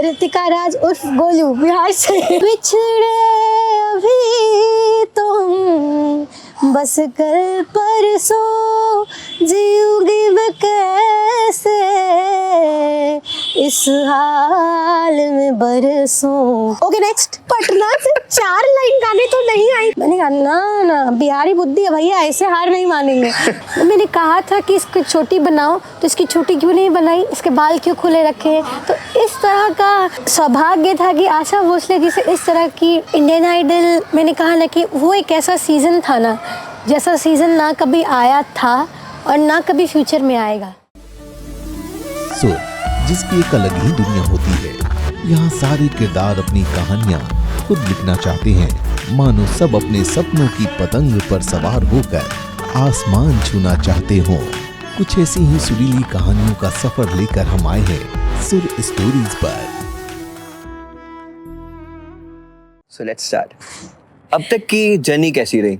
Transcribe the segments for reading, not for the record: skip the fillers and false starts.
ऋतिका राज उर्फ गोलू बिहार से। बिछड़े अभी तुम बस कल परसों, जीऊंगी मैं कैसे इस हाल में बरसों। Okay next. पटना से 4 लाइन गाने तो नहीं आई। मैंने कहा ना ना बिहारी बुद्धि है भैया, ऐसे हार नहीं मानेंगे। मैंने कहा था कि इसको छोटी बनाओ, तो इसकी छोटी क्यों नहीं बनाई, इसके बाल क्यों खुले रखे। तो इस तरह का सौभाग्य था कि आशा भोसले जी से इस तरह की इंडियन आइडल, मैंने कहा ना कि वो एक ऐसा सीजन था ना, जैसा सीजन ना कभी आया था और ना कभी फ्यूचर में आएगा। सुर, जिसकी एक अलग ही दुनिया होती है। यहाँ सारे किरदार अपनी कहानियाँ खुद लिखना चाहते हैं, मानो सब अपने सपनों की पतंग पर सवार होकर आसमान छूना चाहते हों। कुछ ऐसी ही सुरीली कहानियों का सफर लेकर हम आए हैं सुर स्टोरीज पर। So let's start. अब तक की जर्नी कैसी रही?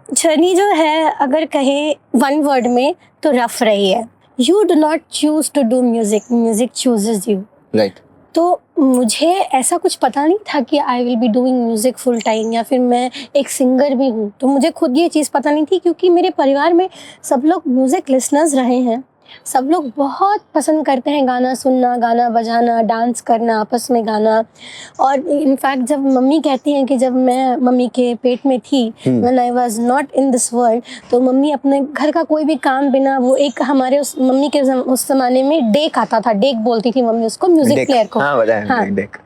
जर्नी जो है अगर कहें वन वर्ड में तो रफ रही है। You do not choose to do music, music chooses you. Right. तो मुझे ऐसा कुछ पता नहीं था कि I will be doing music full time या फिर मैं एक सिंगर भी हूँ। तो मुझे खुद ये चीज़ पता नहीं थी, क्योंकि मेरे परिवार में सब लोग म्यूज़िक लिसनर्स रहे हैं। सब लोग बहुत पसंद करते हैं गाना सुनना, गाना बजाना, डांस करना, आपस में गाना। और इनफैक्ट जब मम्मी कहती हैं कि जब मैं मम्मी के पेट में थी, when I was not in this world, तो मम्मी अपने घर का कोई भी काम बिना, वो एक हमारे उस मम्मी के उस ज़माने में डेक आता था, डेक बोलती थी मम्मी उसको, म्यूज़िक प्लेयर को। हाँ। डेक।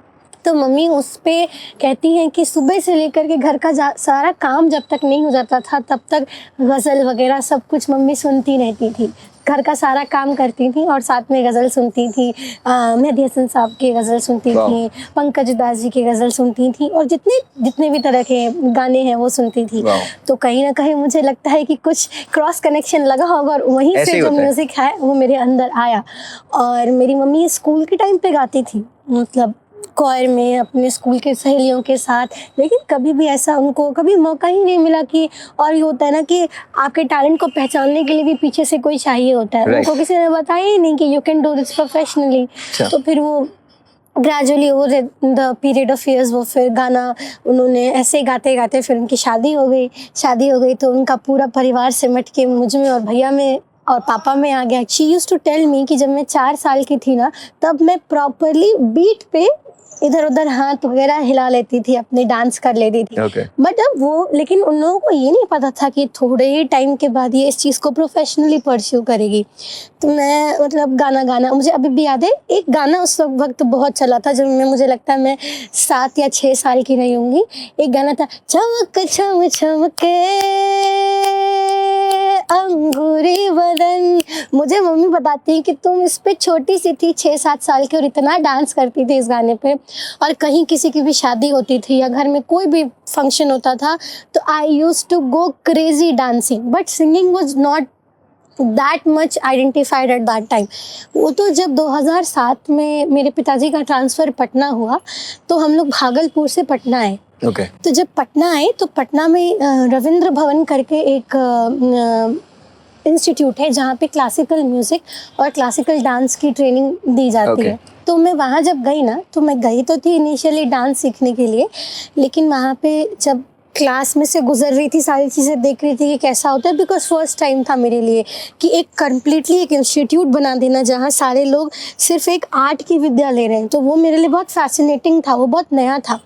तो मम्मी उस पे कहती हैं कि सुबह से लेकर के घर का सारा काम जब तक नहीं हो जाता था तब तक गज़ल वगैरह सब कुछ मम्मी सुनती रहती थी। घर का सारा काम करती थी और साथ में गज़ल सुनती थी। मेहदी हसन साहब की गज़ल सुनती थी, पंकज उदास जी की गज़ल सुनती थी, और जितने भी तरह के गाने हैं वो सुनती थी। तो कहीं ना कहीं मुझे लगता है कि कुछ क्रॉस कनेक्शन लगा होगा और वहीं से जो म्यूज़िक है वो मेरे अंदर आया। और मेरी मम्मी स्कूल के टाइम पे गाती थी, मतलब कोयर में अपने स्कूल के सहेलियों के साथ, लेकिन कभी भी ऐसा उनको कभी मौका ही नहीं मिला कि, और ये होता है ना कि आपके टैलेंट को पहचानने के लिए भी पीछे से कोई चाहिए होता है। उनको किसी ने बताया ही नहीं कि you can do this professionally. तो फिर वो gradually over the period of years वो फिर गाना उन्होंने ऐसे गाते गाते फिर उनकी शादी हो गई। तो उनका पूरा परिवार सिमट के मुझ में और भैया में और पापा में आ गया। She used to tell me कि जब मैं 4 साल की थी ना, तब मैं प्रॉपरली बीट पे इधर उधर हाथ वगैरह हिला लेती थी, अपने डांस कर लेती थी। बट अब वो, लेकिन उन लोगों को ये नहीं पता था कि थोड़े ही टाइम के बाद ये इस चीज़ को प्रोफेशनली परस्यू करेगी। तो मैं मतलब गाना मुझे अभी भी याद है, एक गाना उस वक्त बहुत चला था जब मुझे लगता है मैं 7 या 6 साल की रही होंगी। एक गाना था, चमक छम छमके अंगूरी बदन। मुझे मम्मी बताती है कि तुम इस पे छोटी सी थी, 6-7 साल की, और इतना डांस करती थी इस गाने पे। और कहीं किसी की भी शादी होती थी या घर में कोई भी फंक्शन होता था तो I used to go crazy dancing, but singing was not that much identified at that time. वो तो जब 2007 में मेरे पिताजी का ट्रांसफ़र पटना हुआ तो हम लोग भागलपुर से पटना आए। तो जब पटना आए तो पटना में रविंद्र भवन करके एक इंस्टीट्यूट है जहाँ पे क्लासिकल म्यूज़िक और क्लासिकल डांस की ट्रेनिंग दी जाती है। तो मैं वहाँ जब गई ना, तो मैं गई तो थी इनिशियली डांस सीखने के लिए, लेकिन वहाँ पे जब क्लास में से गुजर रही थी, सारी चीज़ें देख रही थी कि कैसा होता है, बिकॉज फर्स्ट टाइम था मेरे लिए कि एक कम्प्लीटली एक इंस्टीट्यूट बना देना जहाँ सारे लोग सिर्फ एक आर्ट की विद्या ले रहे हैं। तो वो मेरे लिए बहुत फैसिनेटिंग था, वो बहुत नया था।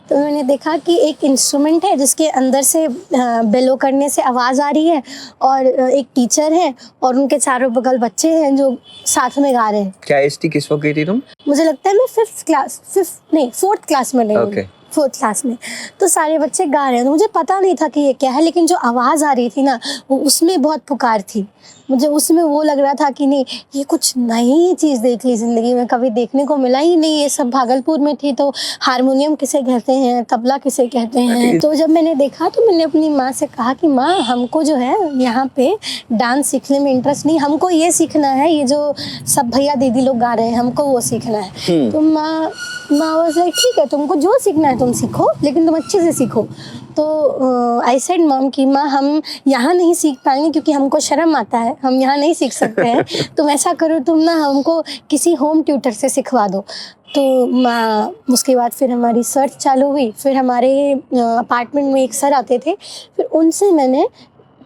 तो मैंने देखा कि एक इंस्ट्रूमेंट है जिसके अंदर से बेलो करने से आवाज़ आ रही है, और एक टीचर है और उनके चारों बगल बच्चे हैं जो साथ में गा रहे हैं। क्या एज थी, किस वक्त गई थी तुम? मुझे लगता है मैं 4th क्लास में नहीं हूँ। 4th क्लास में। तो सारे बच्चे गा रहे हैं, तो मुझे पता नहीं था कि ये क्या है, लेकिन जो आवाज़ आ रही थी ना, वो उसमें बहुत पुकार थी। मुझे उसमें वो लग रहा था कि नहीं, ये कुछ नई चीज़ देख ली ज़िंदगी में, कभी देखने को मिला ही नहीं। ये सब भागलपुर में थी, तो हारमोनियम किसे कहते हैं, तबला किसे कहते हैं। तो जब मैंने देखा तो मैंने अपनी माँ से कहा कि माँ, हमको जो है यहाँ पे डांस सीखने में इंटरेस्ट नहीं, हमको ये सीखना है, ये जो सब भैया दीदी लोग गा रहे हैं हमको वो सीखना है। तो माँ वाज लाइक, ठीक है, तुमको जो सीखना है तुम सीखो, लेकिन तुम अच्छे से सीखो। तो आई सेड मॉम कि माँ हम यहाँ नहीं सीख पाएंगे क्योंकि हमको शर्म आता है, हम यहाँ नहीं सीख सकते हैं। तुम ऐसा करो, तुम ना हमको किसी होम ट्यूटर से सिखवा दो। तो माँ उसके बाद फिर हमारी सर्च चालू हुई। फिर हमारे अपार्टमेंट में एक सर आते थे, फिर उनसे मैंने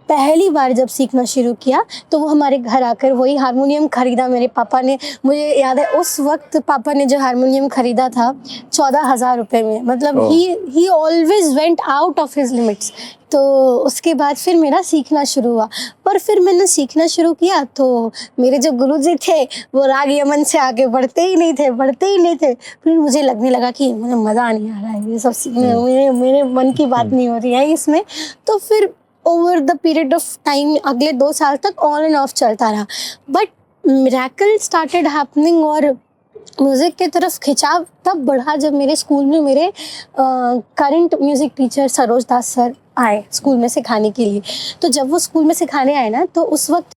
पहली बार जब सीखना शुरू किया तो वो हमारे घर आकर वही हारमोनियम ख़रीदा मेरे पापा ने। मुझे याद है उस वक्त पापा ने जो हारमोनियम ख़रीदा था 14,000 रुपये में, मतलब ही always went out of his limits. तो उसके बाद फिर मेरा सीखना शुरू हुआ। पर फिर मैंने सीखना शुरू किया तो मेरे जो गुरुजी थे वो राग यमन से आगे बढ़ते ही नहीं थे। फिर मुझे लगने लगा कि मुझे मज़ा नहीं आ रहा है ये सब सीखने में, मेरे मन की बात नहीं हो रही है इसमें। तो फिर over the period of time अगले 2 साल तक ऑन एंड ऑफ चलता रहा। बट मिरेकल स्टार्टेड हैपनिंग और म्यूज़िक की तरफ खिंचाव तब बढ़ा जब मेरे स्कूल में मेरे करंट म्यूज़िक टीचर सरोज दास सर आए स्कूल में सिखाने के लिए। तो जब वो स्कूल में सिखाने आए ना, तो उस वक्त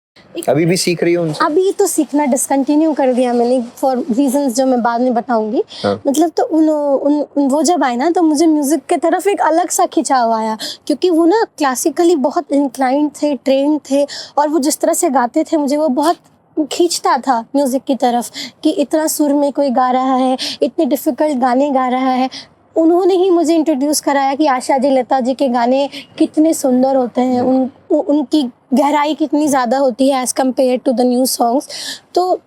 अभी भी सीख रही हो उनसे? अभी तो सीखना डिसकंटिन्यू कर दिया मैंने फॉर रीजंस जो मैं बाद में बताऊंगी। मतलब तो वो जब आए ना तो मुझे म्यूज़िक की तरफ एक अलग सा खिंचाव आया, क्योंकि वो ना क्लासिकली बहुत इंक्लाइंड थे, ट्रेन थे, और वो जिस तरह से गाते थे मुझे वो बहुत खींचता था म्यूज़िक की तरफ कि इतना सुर में कोई गा रहा है, इतने डिफ़िकल्ट गाने गा रहा है। उन्होंने ही मुझे इंट्रोड्यूस कराया कि आशा जी, लता जी के गाने कितने सुंदर होते हैं, उनकी गहराई कितनी ज़्यादा होती है as compare to the new songs. तो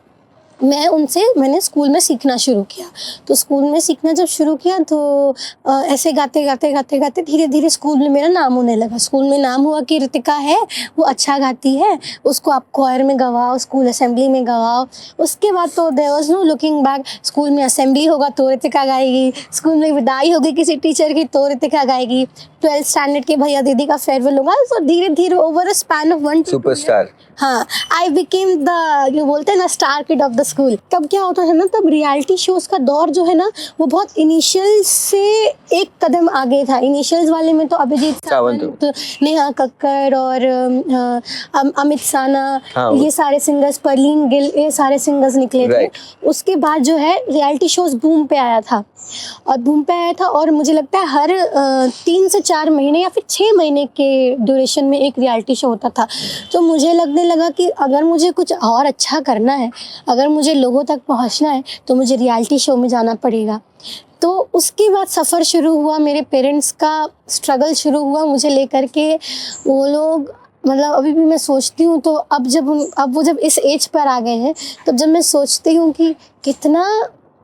मैंने स्कूल में सीखना शुरू किया। तो स्कूल में सीखना जब शुरू किया तो ऐसे गाते धीरे धीरे स्कूल में मेरा नाम होने लगा। स्कूल में नाम हुआ कि रितिका है, वो अच्छा गाती है, उसको आप क्वायर में गवाओ, स्कूल असेंबली में गवाओ। उसके बाद तो there was no looking back. School में असेंबली होगा तो रितिका गाएगी, स्कूल में विदाई होगी किसी टीचर की तो रितिका गाएगी, 12th स्टैंडर्ड के भैया दीदी का फेयरवेल होगा। तो धीरे धीरे over a span of 1 superstar, हाँ, आई बिकेम द, जो बोलते हैं ना, star kid of the school. तब क्या होता है ना, तब रियलिटी शोज़ का दौर जो है ना वो बहुत इनिशियल से एक कदम आगे था। इनिशियल्स वाले में तो अभिजीत सावंत, नेहा कक्कड़ और अमित साना, ये सारे सिंगर्स, परलीन गिल, ये सारे सिंगर्स निकले थे। उसके बाद जो है रियलिटी शोज़ बूम पे आया था, और मुझे लगता है हर 3 से 4 महीने या फिर 6 महीने के ड्यूरेशन में एक रियलिटी शो होता था। तो मुझे लगने लगा कि अगर मुझे कुछ और अच्छा करना है, अगर मुझे लोगों तक पहुंचना है, तो मुझे रियलिटी शो में जाना पड़ेगा। तो उसके बाद सफ़र शुरू हुआ, मेरे पेरेंट्स का स्ट्रगल शुरू हुआ मुझे लेकर के। वो लोग, मतलब अभी भी मैं सोचती हूँ तो अब वो जब इस एज पर आ गए हैं, तब जब मैं सोचती हूँ कि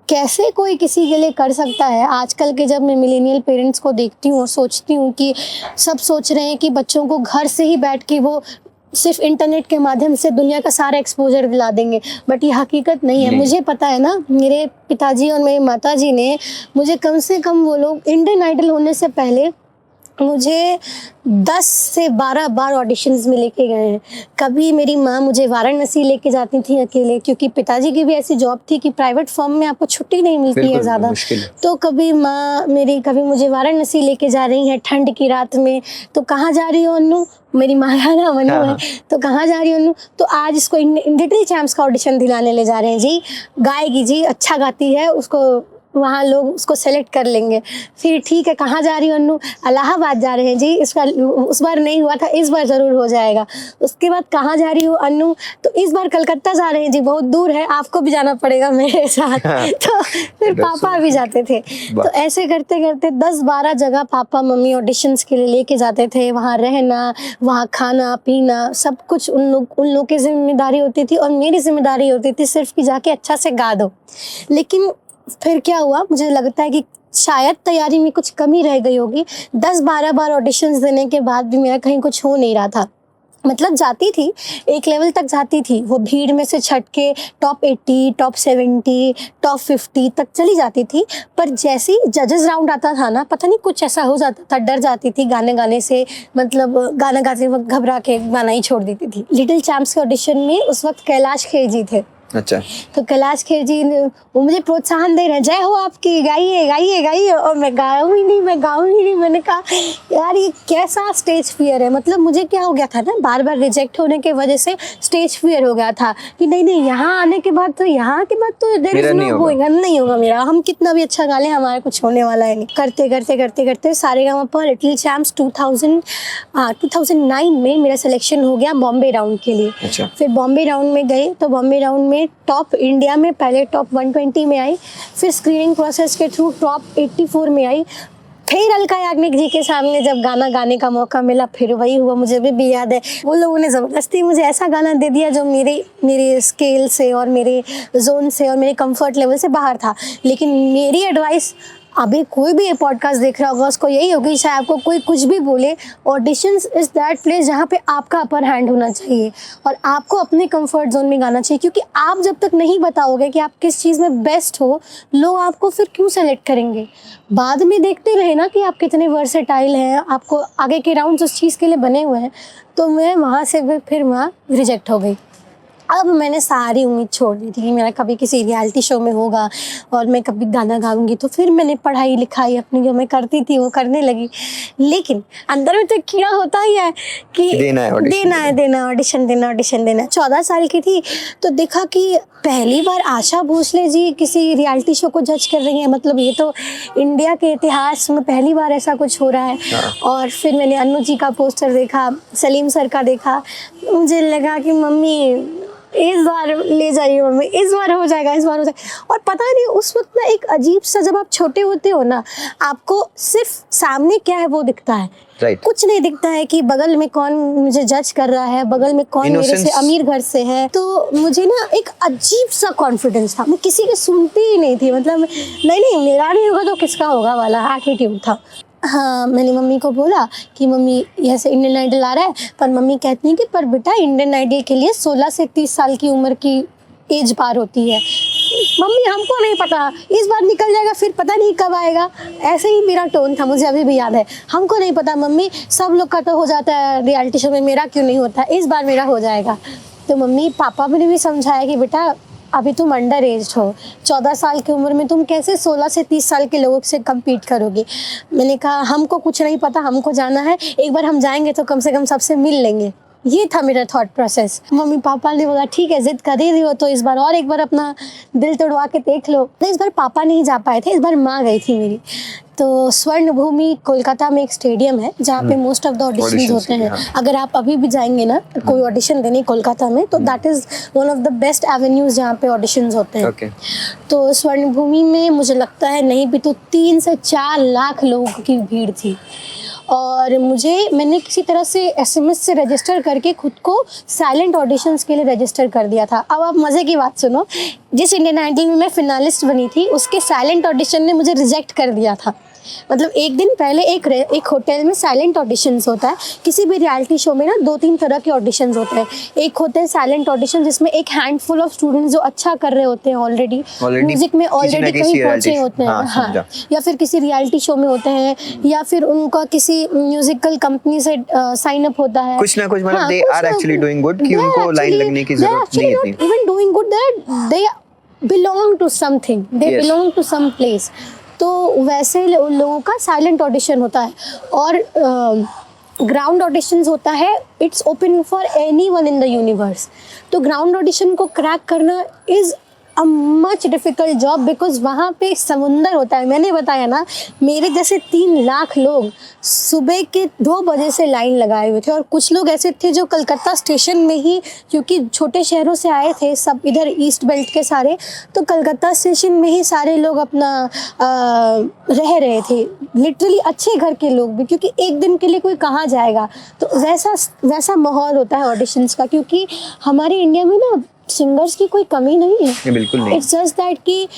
कैसे कोई किसी के लिए कर सकता है। आजकल के जब मैं मिलेनियल पेरेंट्स को देखती हूँ और सोचती हूँ कि सब सोच रहे हैं कि बच्चों को घर से ही बैठ के वो सिर्फ इंटरनेट के माध्यम से दुनिया का सारा एक्सपोजर दिला देंगे, बट ये हकीकत नहीं है। मुझे पता है ना, मेरे पिताजी और मेरी माताजी ने मुझे कम से कम, वो लोग इंडियन आइडल होने से पहले मुझे 10 से 12 बार ऑडिशंस में लेके गए हैं। कभी मेरी माँ मुझे वाराणसी लेके जाती थी अकेले, क्योंकि पिताजी की भी ऐसी जॉब थी कि प्राइवेट फर्म में आपको छुट्टी नहीं मिलती है ज़्यादा। तो कभी माँ मेरी कभी मुझे वाराणसी लेके जा रही हैं ठंड की रात में। तो कहाँ जा रही हो अन्नू, मेरी माँ का नाम अन्नू है, तो कहाँ जा रही हो अन्नू, तो आज इसको लिटिल चैम्प्स का ऑडिशन दिलाने ले जा रहे हैं जी, गाएगी जी, अच्छा गाती है, उसको वहाँ लोग उसको सेलेक्ट कर लेंगे। फिर ठीक है, कहाँ जा रही हो अन्नू, इलाहाबाद जा रहे हैं जी, उस बार नहीं हुआ था, इस बार ज़रूर हो जाएगा। उसके बाद कहाँ जा रही हो अन्नू, तो इस बार कलकत्ता जा रहे हैं जी, बहुत दूर है, आपको भी जाना पड़ेगा मेरे साथ। तो फिर पापा भी जाते थे। तो ऐसे करते करते 10-12 जगह पापा मम्मी ऑडिशंस के लिए लेके जाते थे। वहाँ रहना, वहाँ खाना पीना, सब कुछ उन लोग की जिम्मेदारी होती थी, और मेरी जिम्मेदारी होती थी सिर्फ कि जाके अच्छा से गा दो। लेकिन फिर क्या हुआ, मुझे लगता है कि शायद तैयारी में कुछ कमी रह गई होगी। 10-12 बार ऑडिशंस देने के बाद भी मेरा कहीं कुछ हो नहीं रहा था। मतलब जाती थी, एक लेवल तक जाती थी, वो भीड़ में से छट के टॉप 80, टॉप 70, टॉप 50 तक चली जाती थी। पर जैसे ही जजेस राउंड आता था ना, पता नहीं कुछ ऐसा हो जाता था, डर जाती थी गाने से, मतलब गाना गाते वक्त घबरा के गाना ही छोड़ देती थी। लिटिल चैम्प्स के ऑडिशन में उस वक्त कैलाश खेर जी थे, अच्छा, तो कैलाश खेर जी ने वो मुझे प्रोत्साहन दे रहे हैं, जय हो आपकी, गाइए गाइए गाइए, और मैं गाऊँ ही नहीं। मैंने कहा यार ये कैसा स्टेज फियर है। मतलब मुझे क्या हो गया था ना, बार बार रिजेक्ट होने की वजह से स्टेज फियर हो गया था कि नहीं यहाँ आने के बाद तो देयर इज नो गोइंग, नहीं होगा मेरा, हम कितना भी अच्छा गा लें हमारा कुछ होने वाला है नहीं। करते सारेगामापा लिटिल चैम्प्स 2009 में मेरा सिलेक्शन हो गया बॉम्बे राउंड के लिए। अच्छा। फिर बॉम्बे राउंड में गए तो बॉम्बे राउंड में टॉप इंडिया में पहले टॉप 120 में आई, फिर स्क्रीनिंग प्रोसेस के थ्रू टॉप 84 में आई। फिर अलका याग्निक जी के सामने जब गाना गाने का मौका मिला फिर वही हुआ। मुझे भी याद है वो लोगों ने ज़बरदस्ती मुझे ऐसा गाना दे दिया जो मेरे स्केल से और मेरे जोन से और मेरे कंफर्ट लेवल से बाहर था। लेकिन मेरी एडवाइस, अभी कोई भी ये पॉडकास्ट देख रहा होगा उसको यही होगी, चाहे आपको कोई कुछ भी बोले, ऑडिशंस इज़ दैट प्लेस जहाँ पे आपका अपर हैंड होना चाहिए और आपको अपने कंफर्ट जोन में गाना चाहिए। क्योंकि आप जब तक नहीं बताओगे कि आप किस चीज़ में बेस्ट हो, लोग आपको फिर क्यों सेलेक्ट करेंगे। बाद में देखते रहे ना कि आप कितने वर्सेटाइल हैं, आपको आगे के राउंड्स उस चीज़ के लिए बने हुए हैं। तो मैं वहाँ से फिर वहाँ रिजेक्ट हो गई। अब मैंने सारी उम्मीद छोड़ दी थी कि मेरा कभी किसी रियलिटी शो में होगा और मैं कभी गाना गाऊंगी। तो फिर मैंने पढ़ाई लिखाई अपनी जो मैं करती थी वो करने लगी। लेकिन अंदर में तो कीड़ा होता ही है कि देना है ऑडिशन देना। 14 साल की थी तो देखा कि पहली बार आशा भोसले जी किसी रियलिटी शो को जज कर रही हैं। मतलब ये तो इंडिया के इतिहास में पहली बार ऐसा कुछ हो रहा है। और फिर मैंने अन्नू जी का पोस्टर देखा, सलीम सर का देखा, मुझे लगा कि मम्मी इस बार ले जाइए, मम्मी इस बार हो जाएगा। और पता नहीं उस वक्त ना एक अजीब सा, जब आप छोटे होते हो ना, आपको सिर्फ सामने क्या है वो दिखता है। Right. कुछ नहीं दिखता है कि बगल में कौन मुझे जज कर रहा है, बगल में कौन मेरे से अमीर घर से है। तो मुझे ना एक अजीब सा कॉन्फिडेंस था, मैं किसी की सुनती ही नहीं थी। मतलब नहीं मेरा नहीं होगा तो किसका होगा वाला एटीट्यूड था। हाँ, मैंने मम्मी को बोला कि मम्मी ऐसे इंडियन आइडल आ रहा है, पर मम्मी कहती हैं कि पर बेटा इंडियन आइडल के लिए 16 से 30 साल की उम्र की एज पार होती है। मम्मी हमको नहीं पता, इस बार निकल जाएगा फिर पता नहीं कब आएगा। ऐसे ही मेरा टोन था, मुझे अभी भी याद है। हमको नहीं पता मम्मी, सब लोग का तो हो जाता है रियलिटी शो में, मेरा क्यों नहीं होता, इस बार मेरा हो जाएगा। तो मम्मी पापा ने भी समझाया कि बेटा अभी तुम अंडर एज हो, 14 साल की उम्र में तुम कैसे 16 से 30 साल के लोगों से कम्पीट करोगी। मैंने कहा हमको कुछ नहीं पता, हमको जाना है, एक बार हम जाएंगे तो कम से कम सबसे मिल लेंगे। ये था मेरा थॉट प्रोसेस। मम्मी पापा ने बोला ठीक है, जिद कर ही रही हो तो इस बार और एक बार अपना दिल तोड़वा के देख लो। इस बार पापा नहीं जा पाए थे, इस बार माँ गई थी मेरी। तो स्वर्ण भूमि कोलकाता में एक स्टेडियम है जहाँ पे मोस्ट ऑफ द ऑडिशंस होते हैं। अगर आप अभी भी जाएंगे ना कोई ऑडिशन देने कोलकाता में, तो that is one of the best avenues जहाँ पे ऑडिशंस होते हैं। तो स्वर्ण भूमि में मुझे लगता है नहीं भी तो 3 से 4 लाख लोगों की भीड़ थी। और मैंने किसी तरह से SMS से रजिस्टर करके खुद को साइलेंट ऑडिशंस के लिए रजिस्टर कर दिया था। अब आप मज़े की बात सुनो, जिस इंडियन आइडल में मैं फिनालिस्ट बनी थी उसके साइलेंट ऑडिशन ने मुझे रिजेक्ट कर दिया था। मतलब एक दिन पहले एक होटल में साइलेंट ऑडिशंस होता है। किसी भी रियलिटी शो में ना 2-3 तरह के ऑडिशंस होते हैं। एक होते हैं साइलेंट ऑडिशन जिसमें एक हैंडफुल ऑफ स्टूडेंट्स जो अच्छा कर रहे होते हैं ऑलरेडी म्यूजिक में ऑलरेडी कहीं पहुंचे होते हैं, हाँ, या फिर किसी रियलिटी शो में होते हैं, या फिर उनका किसी म्यूजिकल कंपनी से साइन अप होता है। कुछ ना कुछ मतलब they are actually doing good कि उनको लाइन लगने की जरूरत नहीं है। Even doing good, they belong to something, they belong to some place. तो वैसे उन लोगों का साइलेंट ऑडिशन होता है। और ग्राउंड ऑडिशंस होता है, it's open for anyone in the universe. तो ग्राउंड ऑडिशन को क्रैक करना is a much difficult job, because वहाँ पे समुंदर होता है। मैंने बताया ना, मेरे जैसे 3 लाख लोग सुबह के 2 बजे से लाइन लगाए हुए थे। और कुछ लोग ऐसे थे जो कलकत्ता स्टेशन में ही, क्योंकि छोटे शहरों से आए थे सब, इधर ईस्ट बेल्ट के सारे, तो कलकत्ता स्टेशन में ही सारे लोग अपना रह रहे थे। लिटरली अच्छे घर के लोग भी, क्योंकि एक दिन के लिए कोई कहाँ जाएगा। तो वैसा माहौल होता है ऑडिशंस का। क्योंकि हमारे इंडिया में ना सिंगर्स की कोई कमी नहीं है, बिल्कुल नहीं। इट्स जस्ट दैट कि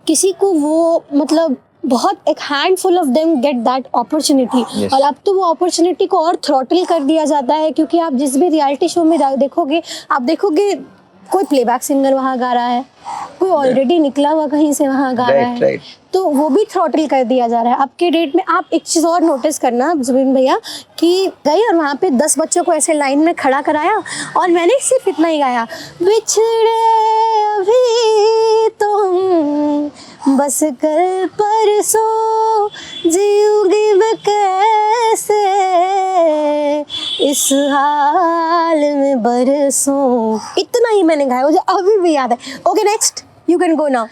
किसी को वो मतलब बहुत एक handful of them get that opportunity. और अब तो वो अपॉर्चुनिटी को और थ्रॉटल कर दिया जाता है। क्योंकि आप जिस भी रियलिटी शो में देखोगे, आप देखोगे कोई प्लेबैक सिंगर वहाँ गा रहा है, कोई ऑलरेडी निकला हुआ कहीं से वहाँ गा रहा है, राइट। तो वो भी थ्रॉटल कर दिया जा रहा है। अब के डेट में आप एक चीज़ और नोटिस करना जुबिन भैया कि गई और वहाँ पे 10 बच्चों को ऐसे लाइन में खड़ा कराया और मैंने सिर्फ इतना ही गाया, बिछड़े अभी तुम बस कल परसों जीऊंगी मैं कैसे इस हाल में बरसों, इतना ही मैंने गाया, मुझे अभी भी याद है। Okay next you can go now.